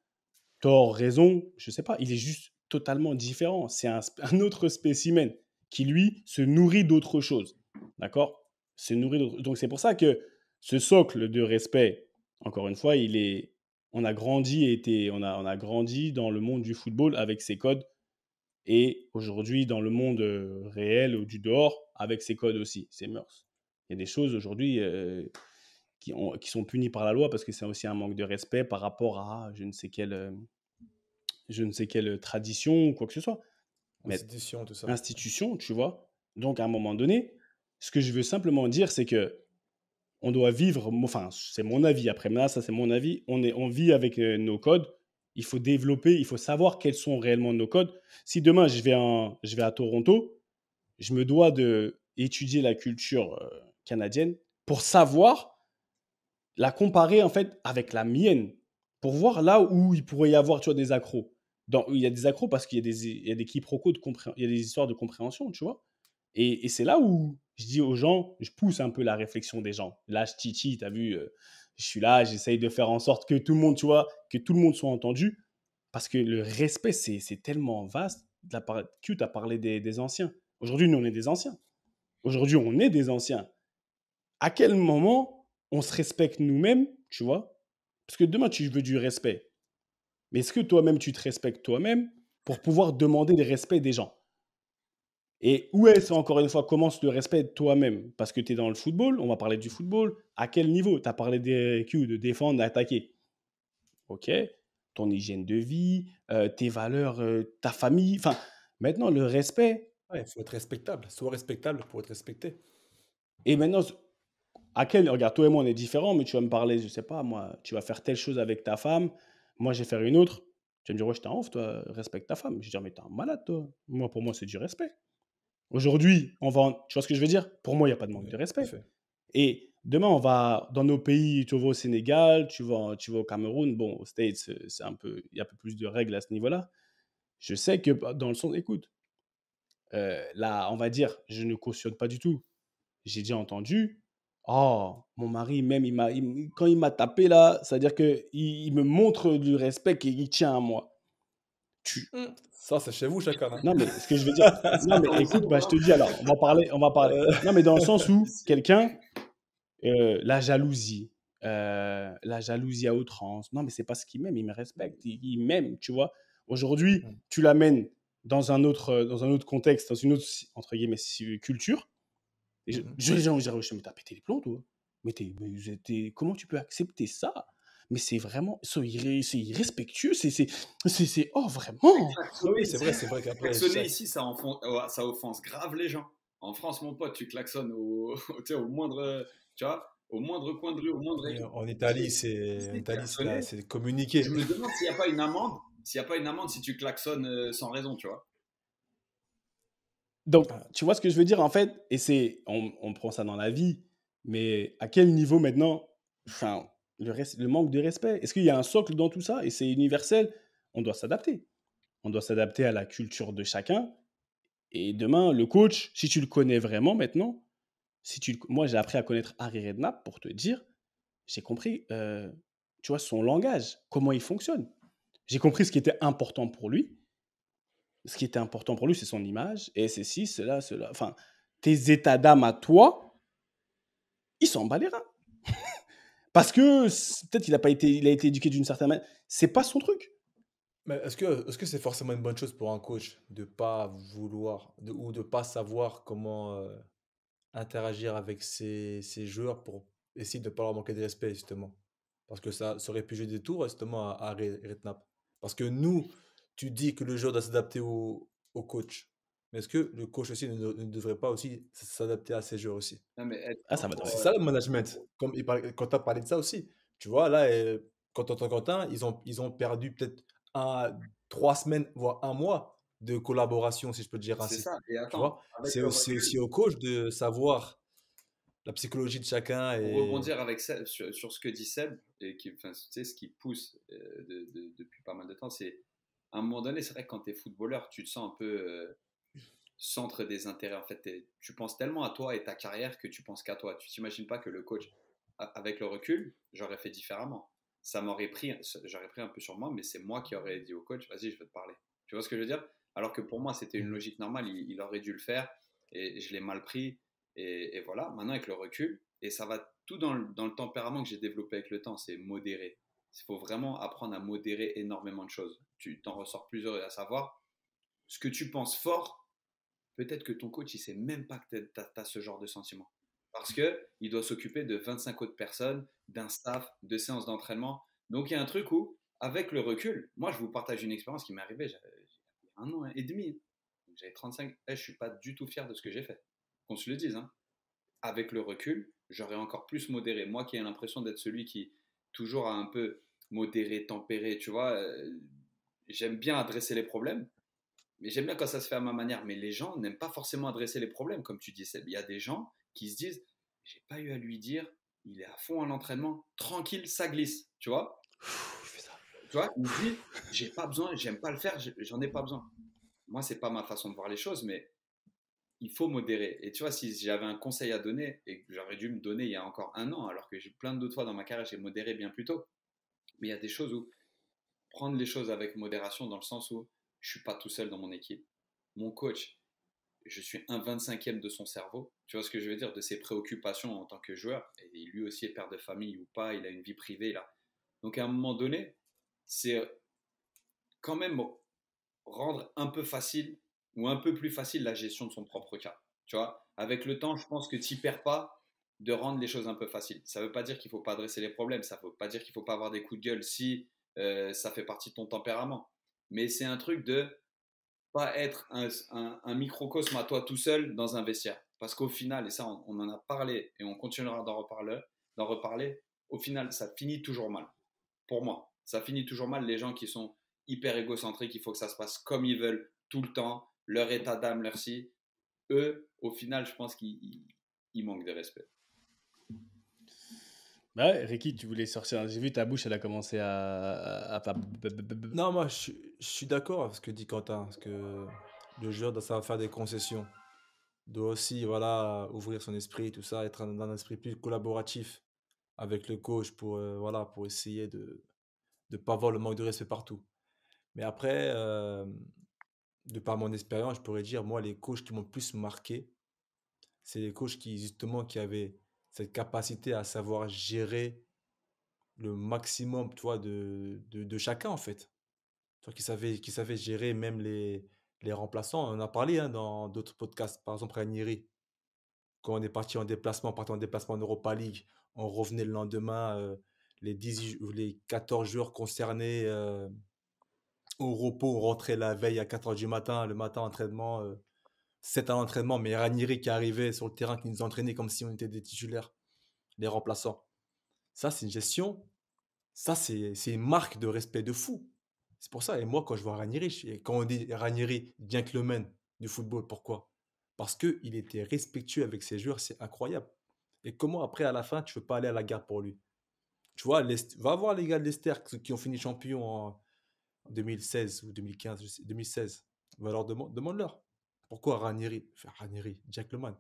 tort, raison? Je sais pas. Il est juste totalement différent. C'est un autre spécimen qui, lui, se nourrit d'autre chose. D'accord? Se nourrit d'autre. Donc, c'est pour ça que ce socle de respect, encore une fois, on a grandi on a grandi dans le monde du football avec ses codes et aujourd'hui dans le monde réel ou du dehors avec ses codes aussi, ses mœurs. Il y a des choses aujourd'hui qui sont punies par la loi parce que c'est aussi un manque de respect par rapport à je ne sais quelle tradition ou quoi que ce soit. Mais Institution, tout ça. institution, tu vois. Donc, à un moment donné, ce que je veux simplement dire, c'est que on doit vivre, enfin, c'est mon avis, après, mais là, ça, c'est mon avis, on vit avec nos codes, il faut développer, il faut savoir quels sont réellement nos codes. Si demain, je vais à Toronto, je me dois d'étudier la culture canadienne pour savoir la comparer, en fait, avec la mienne, pour voir là où il pourrait y avoir, tu vois, des accros. Il y a des accros parce il y a des quiproquos il y a des histoires de compréhension, tu vois. Et c'est là où je dis aux gens, je pousse un peu la réflexion des gens. Là, je titille, tu as vu, je suis là, j'essaye de faire en sorte que tout le monde, tu vois, que tout le monde soit entendu. Parce que le respect, c'est tellement vaste. Tu as parlé des anciens. Aujourd'hui, nous, on est des anciens. Aujourd'hui, on est des anciens. À quel moment on se respecte nous-mêmes, tu vois? Parce que demain, tu veux du respect. Mais est-ce que toi-même, tu te respectes toi-même pour pouvoir demander le respect des gens? Et où est-ce, encore une fois, commence le respect de toi-même? Parce que tu es dans le football, on va parler du football. À quel niveau? Tu as parlé des Q, de défendre, d'attaquer. OK. Ton hygiène de vie, tes valeurs, ta famille. Enfin, maintenant, le respect. Ouais, il faut être respectable. Sois respectable pour être respecté. Et maintenant, regarde, toi et moi, on est différents, mais tu vas me parler, je sais pas, moi, tu vas faire telle chose avec ta femme, moi, je vais faire une autre. Tu vas me dire, ouais, je t'en ouf, toi, respecte ta femme. Je vais dire, mais t'es un malade, toi. Pour moi, c'est du respect. Aujourd'hui, tu vois ce que je veux dire? Pour moi, il n'y a pas de manque Ouais, de tout à respect. fait. Et demain, on va dans nos pays, tu vas au Sénégal, tu vas au Cameroun, bon, aux States, il y a un peu plus de règles à ce niveau-là. Je sais que dans le sens, écoute, là, on va dire, je ne cautionne pas du tout. J'ai déjà entendu, oh, mon mari, même, quand il m'a tapé là, c'est-à-dire qu'il me montre du respect qu'il tient à moi. Tu... Ça, c'est chez vous, chacun. Hein. Non, mais ce que je veux dire, non, mais écoute, bah, je te dis alors, on va parler. Euh, Non, mais dans le sens où quelqu'un, la jalousie à outrance, non, mais c'est pas ce qu'il m'aime, il me respecte, il m'aime, tu vois. Aujourd'hui, tu l'amènes dans un autre contexte, dans une autre, entre guillemets, culture. Et les gens vont dire, mais t'as pété les plombs, toi. Comment tu peux accepter ça? Mais c'est vraiment, c'est irrespectueux, oh, vraiment. Oui, c'est vrai qu'après, klaxonner ici, ça offense grave les gens. En France, mon pote, tu klaxonnes tu sais, au moindre, tu vois, au moindre coin de rue, au moindre. en Italie, c'est communiqué. Je me demande s'il n'y a pas une amende. S'il n'y a pas une amende si tu klaxonnes sans raison, tu vois. Donc, tu vois ce que je veux dire, en fait, et on prend ça dans la vie, mais à quel niveau maintenant, enfin, le manque de respect, est-ce qu'il y a un socle dans tout ça et c'est universel? on doit s'adapter. On doit s'adapter à la culture de chacun. Et demain, le coach, si tu le connais vraiment maintenant, moi, j'ai appris à connaître Harry Redknapp pour te dire, j'ai compris, tu vois, son langage, comment il fonctionne. J'ai compris ce qui était important pour lui. Ce qui était important pour lui, c'est son image, et c'est ci, cela, cela. Enfin, tes états d'âme à toi, ils s'en bat les reins. Parce que peut-être il a été éduqué d'une certaine manière. C'est pas son truc. Mais est-ce que c'est forcément une bonne chose pour un coach de pas vouloir ou de pas savoir comment interagir avec ses joueurs pour essayer de ne pas leur manquer de respect, justement? Parce que ça aurait pu jouer des tours, justement, à Redknapp. Parce que nous, tu dis que le joueur doit s'adapter au coach. Mais est-ce que le coach aussi ne devrait pas aussi s'adapter à ses joueurs aussi? Non, mais être Ah, ça va. C'est ça le management. Comme quand tu as parlé de ça aussi. Tu vois, là, quand tu entends Quentin, ils ont perdu peut-être 3 semaines, voire un mois de collaboration, si je peux te dire C'est ainsi. ça. Et Tu attends, vois, avec c'est le aussi, recul, aussi au coach de savoir la psychologie de chacun pour et rebondir avec sur ce que dit Seb, et enfin, tu sais, ce qui pousse depuis pas mal de temps, c'est à un moment donné, c'est vrai que quand tu es footballeur, tu te sens un peu centre des intérêts. En fait, tu penses tellement à toi et ta carrière que tu penses qu'à toi. Tu t'imagines pas que le coach, avec le recul, j'aurais fait différemment. J'aurais pris un peu sur moi, mais c'est moi qui aurais dit au coach, vas-y, je vais te parler. Tu vois ce que je veux dire? Alors que pour moi, c'était une logique normale, il aurait dû le faire, et je l'ai mal pris, et voilà. Maintenant, avec le recul, et ça va tout dans le tempérament que j'ai développé avec le temps, c'est modérer. Il faut vraiment apprendre à modérer énormément de choses. Tu t'en ressors plus heureux, à savoir, ce que tu penses fort, peut-être que ton coach, il sait même pas que tu as ce genre de sentiment. Parce qu'il doit s'occuper de 25 autres personnes, d'un staff, de séances d'entraînement. Donc il y a un truc où, avec le recul, moi je vous partage une expérience qui m'est arrivée, j'avais 1 an et demi. J'avais 35. Je ne suis pas du tout fier de ce que j'ai fait. Qu'on se le dise. Hein. Avec le recul, j'aurais encore plus modéré. Moi qui ai l'impression d'être celui qui toujours a un peu modéré, tempéré, tu vois, j'aime bien adresser les problèmes. Mais j'aime bien quand ça se fait à ma manière. Mais les gens n'aiment pas forcément adresser les problèmes, comme tu dis, Seb. Il y a des gens qui se disent, j'ai pas eu à lui dire, il est à fond à l'entraînement, tranquille, ça glisse, tu vois. Tu vois, il me dit, j'ai pas besoin, j'aime pas le faire, j'en ai pas besoin. Moi, c'est pas ma façon de voir les choses, mais il faut modérer. Et tu vois, si j'avais un conseil à donner, et que j'aurais dû me donner il y a encore 1 an, alors que j'ai plein d'autres fois dans ma carrière, j'ai modéré bien plus tôt. Mais il y a des choses où prendre les choses avec modération, dans le sens où je suis pas tout seul dans mon équipe. Mon coach, je suis un 25e de son cerveau. Tu vois ce que je veux dire? De ses préoccupations en tant que joueur. Et lui aussi est père de famille ou pas, il a une vie privée là. Donc à un moment donné, c'est quand même rendre un peu facile ou un peu plus facile la gestion de son propre cas. Tu vois, avec le temps, je pense que tu n'y perds pas de rendre les choses un peu faciles. Ça ne veut pas dire qu'il ne faut pas adresser les problèmes, ça ne veut pas dire qu'il ne faut pas avoir des coups de gueule si ça fait partie de ton tempérament. Mais c'est un truc de pas être un microcosme à toi tout seul dans un vestiaire. Parce qu'au final, et ça on en a parlé et on continuera d'en reparler, au final ça finit toujours mal. Pour moi, ça finit toujours mal les gens qui sont hyper égocentriques, il faut que ça se passe comme ils veulent tout le temps, leur état d'âme, leur si. Eux, au final, je pense qu'ils manquent de respect. Bah ouais, Ricky, tu voulais sortir. J'ai vu ta bouche, elle a commencé à Non, moi, je suis d'accord avec ce que dit Quentin, parce que le joueur doit savoir faire des concessions, doit aussi, voilà, ouvrir son esprit, tout ça, être dans un esprit plus collaboratif avec le coach pour, voilà, pour essayer de ne pas voir le manque de respect partout. Mais après, de par mon expérience, je pourrais dire, moi, les coachs qui m'ont le plus marqué, c'est les coachs qui, justement, qui avaient cette capacité à savoir gérer le maximum, tu vois, de chacun, en fait. Toi qui savait gérer même les remplaçants. On en a parlé hein, dans d'autres podcasts. Par exemple, Ranieri, quand on est parti en déplacement, on partait en déplacement en Europa League, on revenait le lendemain, les 10 ou les 14 joueurs concernés au repos, on rentrait la veille à 4 heures du matin, le matin entraînement, 7 à l'entraînement, mais Ranieri qui arrivait sur le terrain, qui nous entraînait comme si on était des titulaires, les remplaçants. Ça, c'est une gestion, ça, c'est une marque de respect de fou. C'est pour ça, et moi, quand je vois Ranieri, quand on dit Ranieri, gentleman du football, pourquoi? Parce qu'il était respectueux avec ses joueurs, c'est incroyable. Et comment après, à la fin, tu ne veux pas aller à la garde pour lui? Tu vois, va voir les gars de Leicester qui ont fini champion 2016 ou 2015, 2016. Va leur demande-leur. Pourquoi Ranieri, enfin, Ranieri, Jack Leman,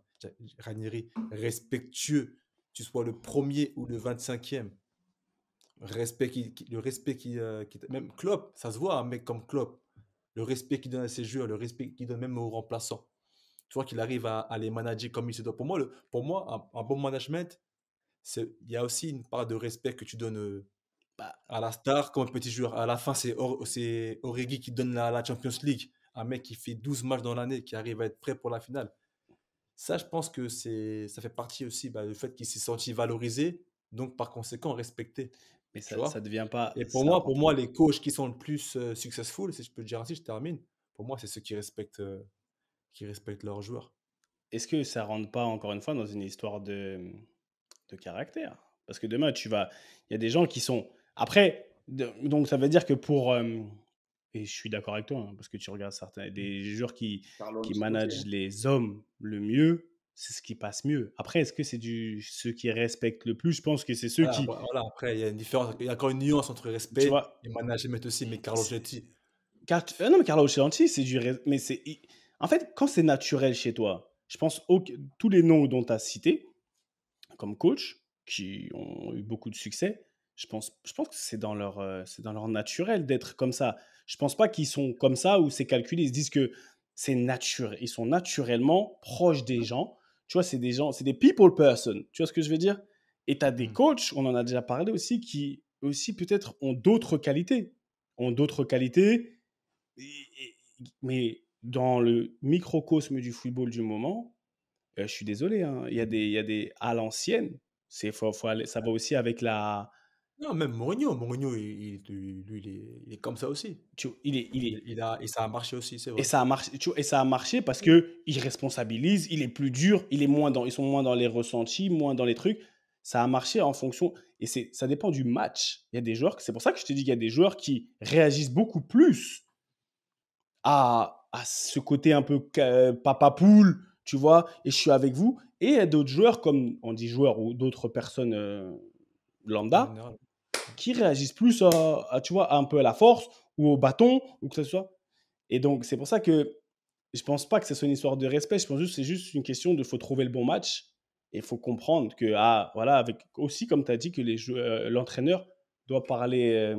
Ranieri, respectueux, tu sois le premier ou le 25e, le respect même Klopp, ça se voit, un mec comme Klopp, le respect qu'il donne à ses joueurs, le respect qu'il donne même aux remplaçants. Tu vois qu'il arrive à les manager comme il se doit. Pour moi un bon management, il y a aussi une part de respect que tu donnes Bah, à la star comme un petit joueur. À la fin, c'est Origi qui donne la Champions League. Un mec qui fait 12 matchs dans l'année, qui arrive à être prêt pour la finale. Ça, je pense que ça fait partie aussi du fait qu'il s'est senti valorisé, donc par conséquent respecté. mais Tu ça vois? devient pas Et ça. pour moi, les coachs qui sont le plus successful, si je peux le dire ainsi, je termine. Pour moi, c'est ceux qui respectent leurs joueurs. Est-ce que ça rentre pas encore une fois dans une histoire de caractère? Parce que demain, il y a des gens qui sont. Après, donc ça veut dire que et je suis d'accord avec toi, hein, parce que tu regardes des joueurs qui Carlo qui Ancelotti, managent hein. les hommes le mieux, c'est ce qui passe mieux. Après, est-ce que c'est ceux qui respectent le plus? Je pense que c'est ceux Voilà, qui, voilà, après, il y a une différence, il y a encore une nuance entre tu respect vois, et management aussi, mais Carlo Ancelotti, non, mais Carlo Ancelotti, c'est mais en fait, quand c'est naturel chez toi, je pense tous les noms dont tu as cités comme coach, qui ont eu beaucoup de succès, je pense que c'est dans leur naturel d'être comme ça. Je pense pas qu'ils sont comme ça ou c'est calculé. Ils se disent que c'est naturel. Ils sont naturellement proches des gens. Tu vois, c'est des gens, c'est des people person. Tu vois ce que je veux dire? Et tu as des coachs, on en a déjà parlé aussi, qui aussi peut-être ont d'autres qualités. Ont d'autres qualités, mais dans le microcosme du football du moment, je suis désolé, hein, il y a des à l'ancienne, faut aller, ça va aussi avec la. non, même Mourinho, lui, il est comme ça aussi. Et ça a marché aussi, c'est Et vrai. ça a marché, et ça a marché parce que il responsabilise, il est plus dur, ils sont moins dans les ressentis, moins dans les trucs. Ça a marché en fonction, et ça dépend du match. Il y a des joueurs, c'est pour ça que je te dis qu'il y a des joueurs qui réagissent beaucoup plus à ce côté un peu papa poule, tu vois, et je suis avec vous. Et il y a d'autres joueurs, comme on dit joueurs ou d'autres personnes En lambda, général. qui réagissent plus tu vois, un peu à la force ou au bâton ou que ce soit. Et donc, c'est pour ça que je pense pas que ce soit une histoire de respect. Je pense juste que c'est juste une question de faut trouver le bon match et il faut comprendre que, voilà, avec aussi, comme tu as dit, que l'entraîneur doit parler,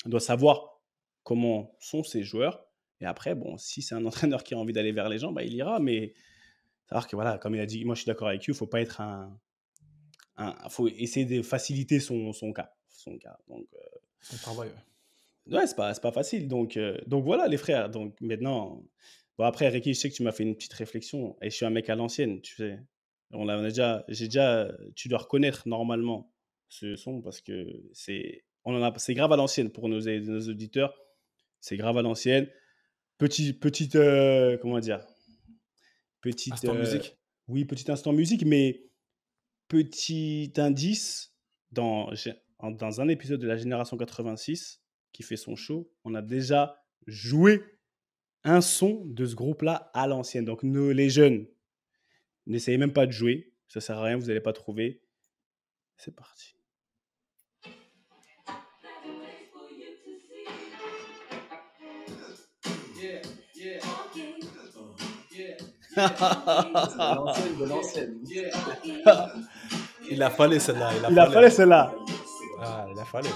doit savoir comment sont ses joueurs. Et après, bon, si c'est un entraîneur qui a envie d'aller vers les gens, bah, il ira. Mais savoir que, voilà, comme il a dit, moi je suis d'accord avec lui, il faut pas être faut essayer de faciliter son cas. Donc, Son travail, ouais. ouais, c'est pas facile. Donc voilà, les frères. Donc maintenant, bon, après, Ricky, je sais que tu m'as fait une petite réflexion et je suis un mec à l'ancienne, tu sais. Tu dois reconnaître normalement ce son parce que c'est grave à l'ancienne pour nos auditeurs. C'est grave à l'ancienne. Petite, comment dire, petite, Instant musique. oui, petit instant musique, mais petit indice, dans un épisode de la Génération 86 qui fait son show, on a déjà joué un son de ce groupe-là à l'ancienne. Donc, les jeunes, n'essayez même pas de jouer. Ça sert à rien, vous n'allez pas trouver. C'est parti. De l'ancienne. Il a fallu celle-là. Il a fallu celle-là. Ah, il a fallu.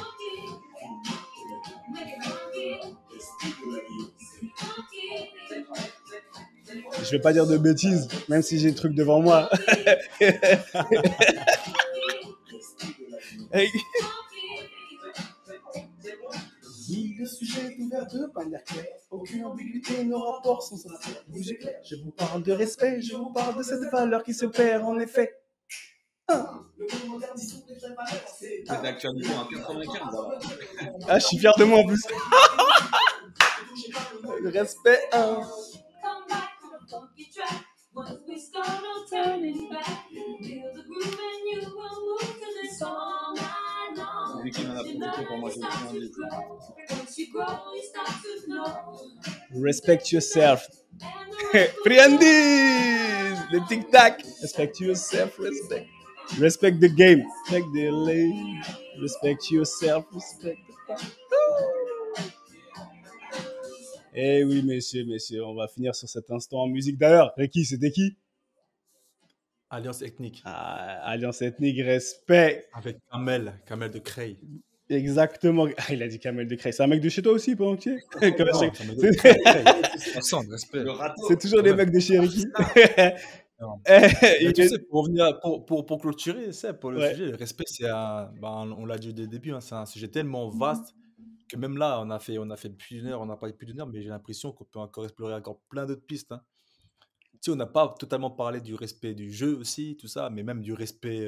Je vais pas dire de bêtises, même si j'ai le truc devant moi. Hey. Oui, le sujet est ouvert de manière claire. Aucune ambiguïté, nos rapports sont sans bouger clair. Je vous parle de respect, je vous parle de cette valeur qui se perd en effet. C'est d'actualité en 95, alors. Ah, je suis fier de moi en plus. Le respect, hein. Ricky m'en a profité pour moi, Respect yourself. Friandis, le tic-tac. Respect yourself, respect. Respect the game. Respect the lane. Respect yourself, respect the Eh oui, messieurs, on va finir sur cet instant en musique. D'ailleurs, Ricky, c'était qui? Alliance ethnique. Alliance ethnique, respect. Avec Kamel de Creil. Exactement. Ah, il a dit Kamel de Creil. C'est un mec de chez toi aussi, pendant que tu es Comme Non, c'est- Kamel de c'est- Creil. Sans respect. Le râteau. c'est toujours les Quand même. mecs de chez Ricky. Non. Eh, Mais il tu est- sais, pour revenir, pour clôturer, c'est pour le Ouais. sujet, le respect, on l'a dit dès le début, hein, c'est un sujet tellement vaste que même là, on a fait plus d'une heure, on a parlé plus d'une heure, mais j'ai l'impression qu'on peut encore explorer encore plein d'autres pistes, hein. Tu sais, on n'a pas totalement parlé du respect du jeu aussi, tout ça, mais même du respect,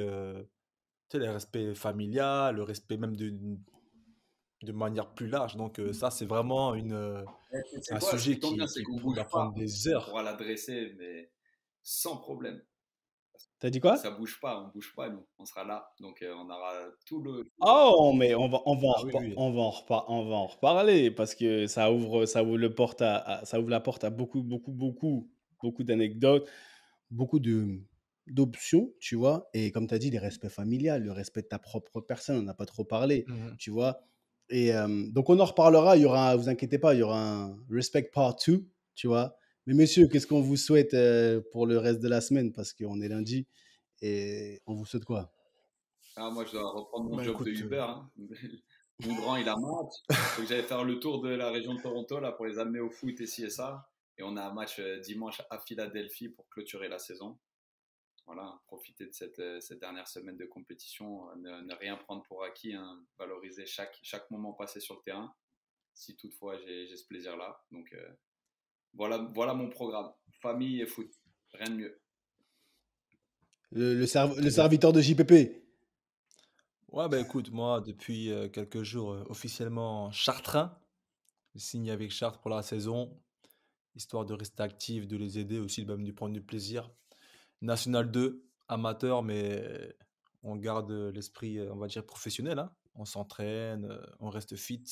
tu sais, le respect familial, le respect même de manière plus large. Donc ça, c'est vraiment C'est un quoi, ce sujet qui tombe bien, qui, c'est qui qu'on pourrait bouge prendre pas. des On heures. pourra l'adresser, mais sans problème. T'as dit quoi? Ça bouge pas, on bouge pas, nous. On sera là. Donc, on aura tout le. Oh, mais on va Ah oui, oui. on va en reparler parce que ça ouvre ça ouvre la porte à beaucoup d'anecdotes, beaucoup d'options, tu vois. Et comme tu as dit, les respects familiales, le respect de ta propre personne, on n'a pas trop parlé, Mhm. tu vois. Et donc, on en reparlera. Vous inquiétez pas, il y aura un Respect Part 2, tu vois. Mais messieurs, qu'est-ce qu'on vous souhaite pour le reste de la semaine? Parce qu'on est lundi et on vous souhaite quoi? Ah, moi, je dois reprendre mon Bah job de écoute, Uber, hein. Mon grand, il a match. Donc, j'allais faire le tour de la région de Toronto là, pour les amener au foot et ci et ça. Et on a un match dimanche à Philadelphie pour clôturer la saison. Voilà, profiter de cette dernière semaine de compétition, ne rien prendre pour acquis, hein, valoriser chaque moment passé sur le terrain, si toutefois j'ai ce plaisir-là. Donc voilà mon programme, famille et foot, rien de mieux. Le très bien. serviteur de JPP. Ouais, bah écoute, moi, depuis quelques jours, officiellement chartrain, j'ai signé avec Chartres pour la saison, histoire de rester actif, de les aider aussi, même de prendre du plaisir. National 2, amateur, mais on garde l'esprit, on va dire, professionnel, hein. On s'entraîne, on reste fit.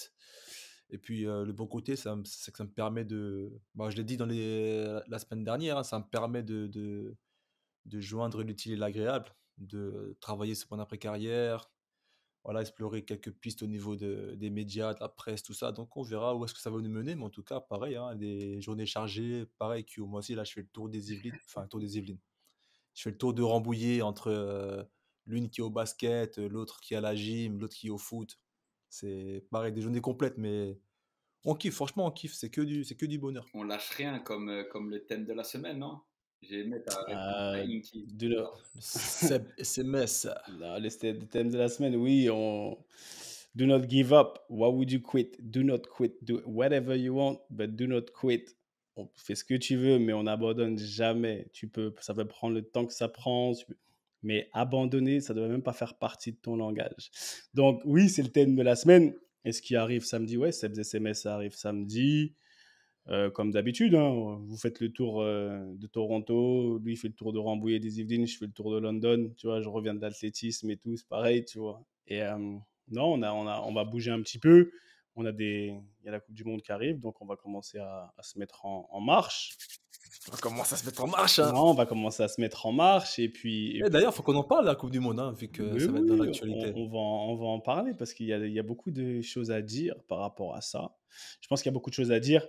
Et puis, le bon côté, c'est que ça me permet bah, je l'ai dit la semaine dernière, hein, ça me permet de joindre l'utile et l'agréable, de travailler sur mon après-carrière, voilà, explorer quelques pistes au niveau des médias, de la presse, tout ça. Donc, on verra où est-ce que ça va nous mener. Mais en tout cas, pareil, hein, des journées chargées, pareil, moi aussi, là, je fais le tour des Yvelines, enfin, le tour des Yvelines. Je fais le tour de Rambouillet entre l'une qui est au basket, l'autre qui est à la gym, l'autre qui est au foot. C'est pareil, des journées complètes, mais on kiffe, franchement, on kiffe. C'est que du bonheur. On lâche rien comme le thème de la semaine, non? J'ai aimé ta réponse à Inky. De le- Le Seb SMS. Non, le thème de la semaine, oui, do not give up. Why would you quit? Do not quit. Do whatever you want, but do not quit. On fait ce que tu veux, mais on n'abandonne jamais. Ça va prendre le temps que ça prend, mais abandonner, ça ne doit même pas faire partie de ton langage. Donc, oui, c'est le thème de la semaine. Et ce qui arrive samedi, ouais, Seb's SMS, ça arrive samedi. Comme d'habitude, hein, vous faites le tour de Toronto, lui il fait le tour de Rambouillet des Yvelines, je fais le tour de London, tu vois, je reviens de l'athlétisme et tout, c'est pareil, tu vois. Et non, on va bouger un petit peu. Il y a la Coupe du Monde qui arrive, donc on va commencer à se mettre en marche. On commence à se mettre en marche, hein. Non, on va commencer à se mettre en marche et puis. Et d'ailleurs, il faut qu'on en parle de la Coupe du Monde, hein, vu que Mais ça va être dans oui, l'actualité. on va en parler parce qu'il y a beaucoup de choses à dire par rapport à ça. Je pense qu'il y a beaucoup de choses à dire,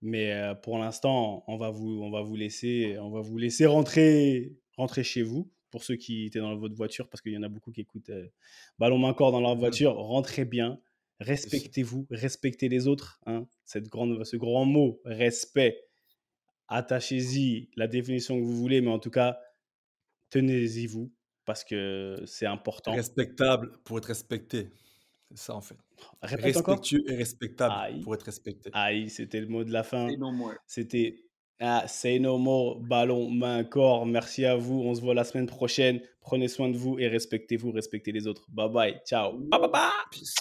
mais pour l'instant, on va vous laisser rentrer chez vous. Pour ceux qui étaient dans votre voiture, parce qu'il y en a beaucoup qui écoutent Ballon Main Corps dans leur voiture, rentrez bien, respectez-vous, respectez les autres. Hein, ce grand mot, respect, attachez-y la définition que vous voulez, mais en tout cas, tenez-y vous, parce que c'est important. Respectable pour être respecté. C'est ça, en fait. Répète encore. Respectueux et respectable Aïe. pour être respecté. Aïe, c'était le mot de la fin. Say no more. C'était Say No More, Ballon, Main, Corps. Merci à vous. On se voit la semaine prochaine. Prenez soin de vous et respectez-vous, respectez les autres. Bye bye. Ciao. Bye bye bye. Peace.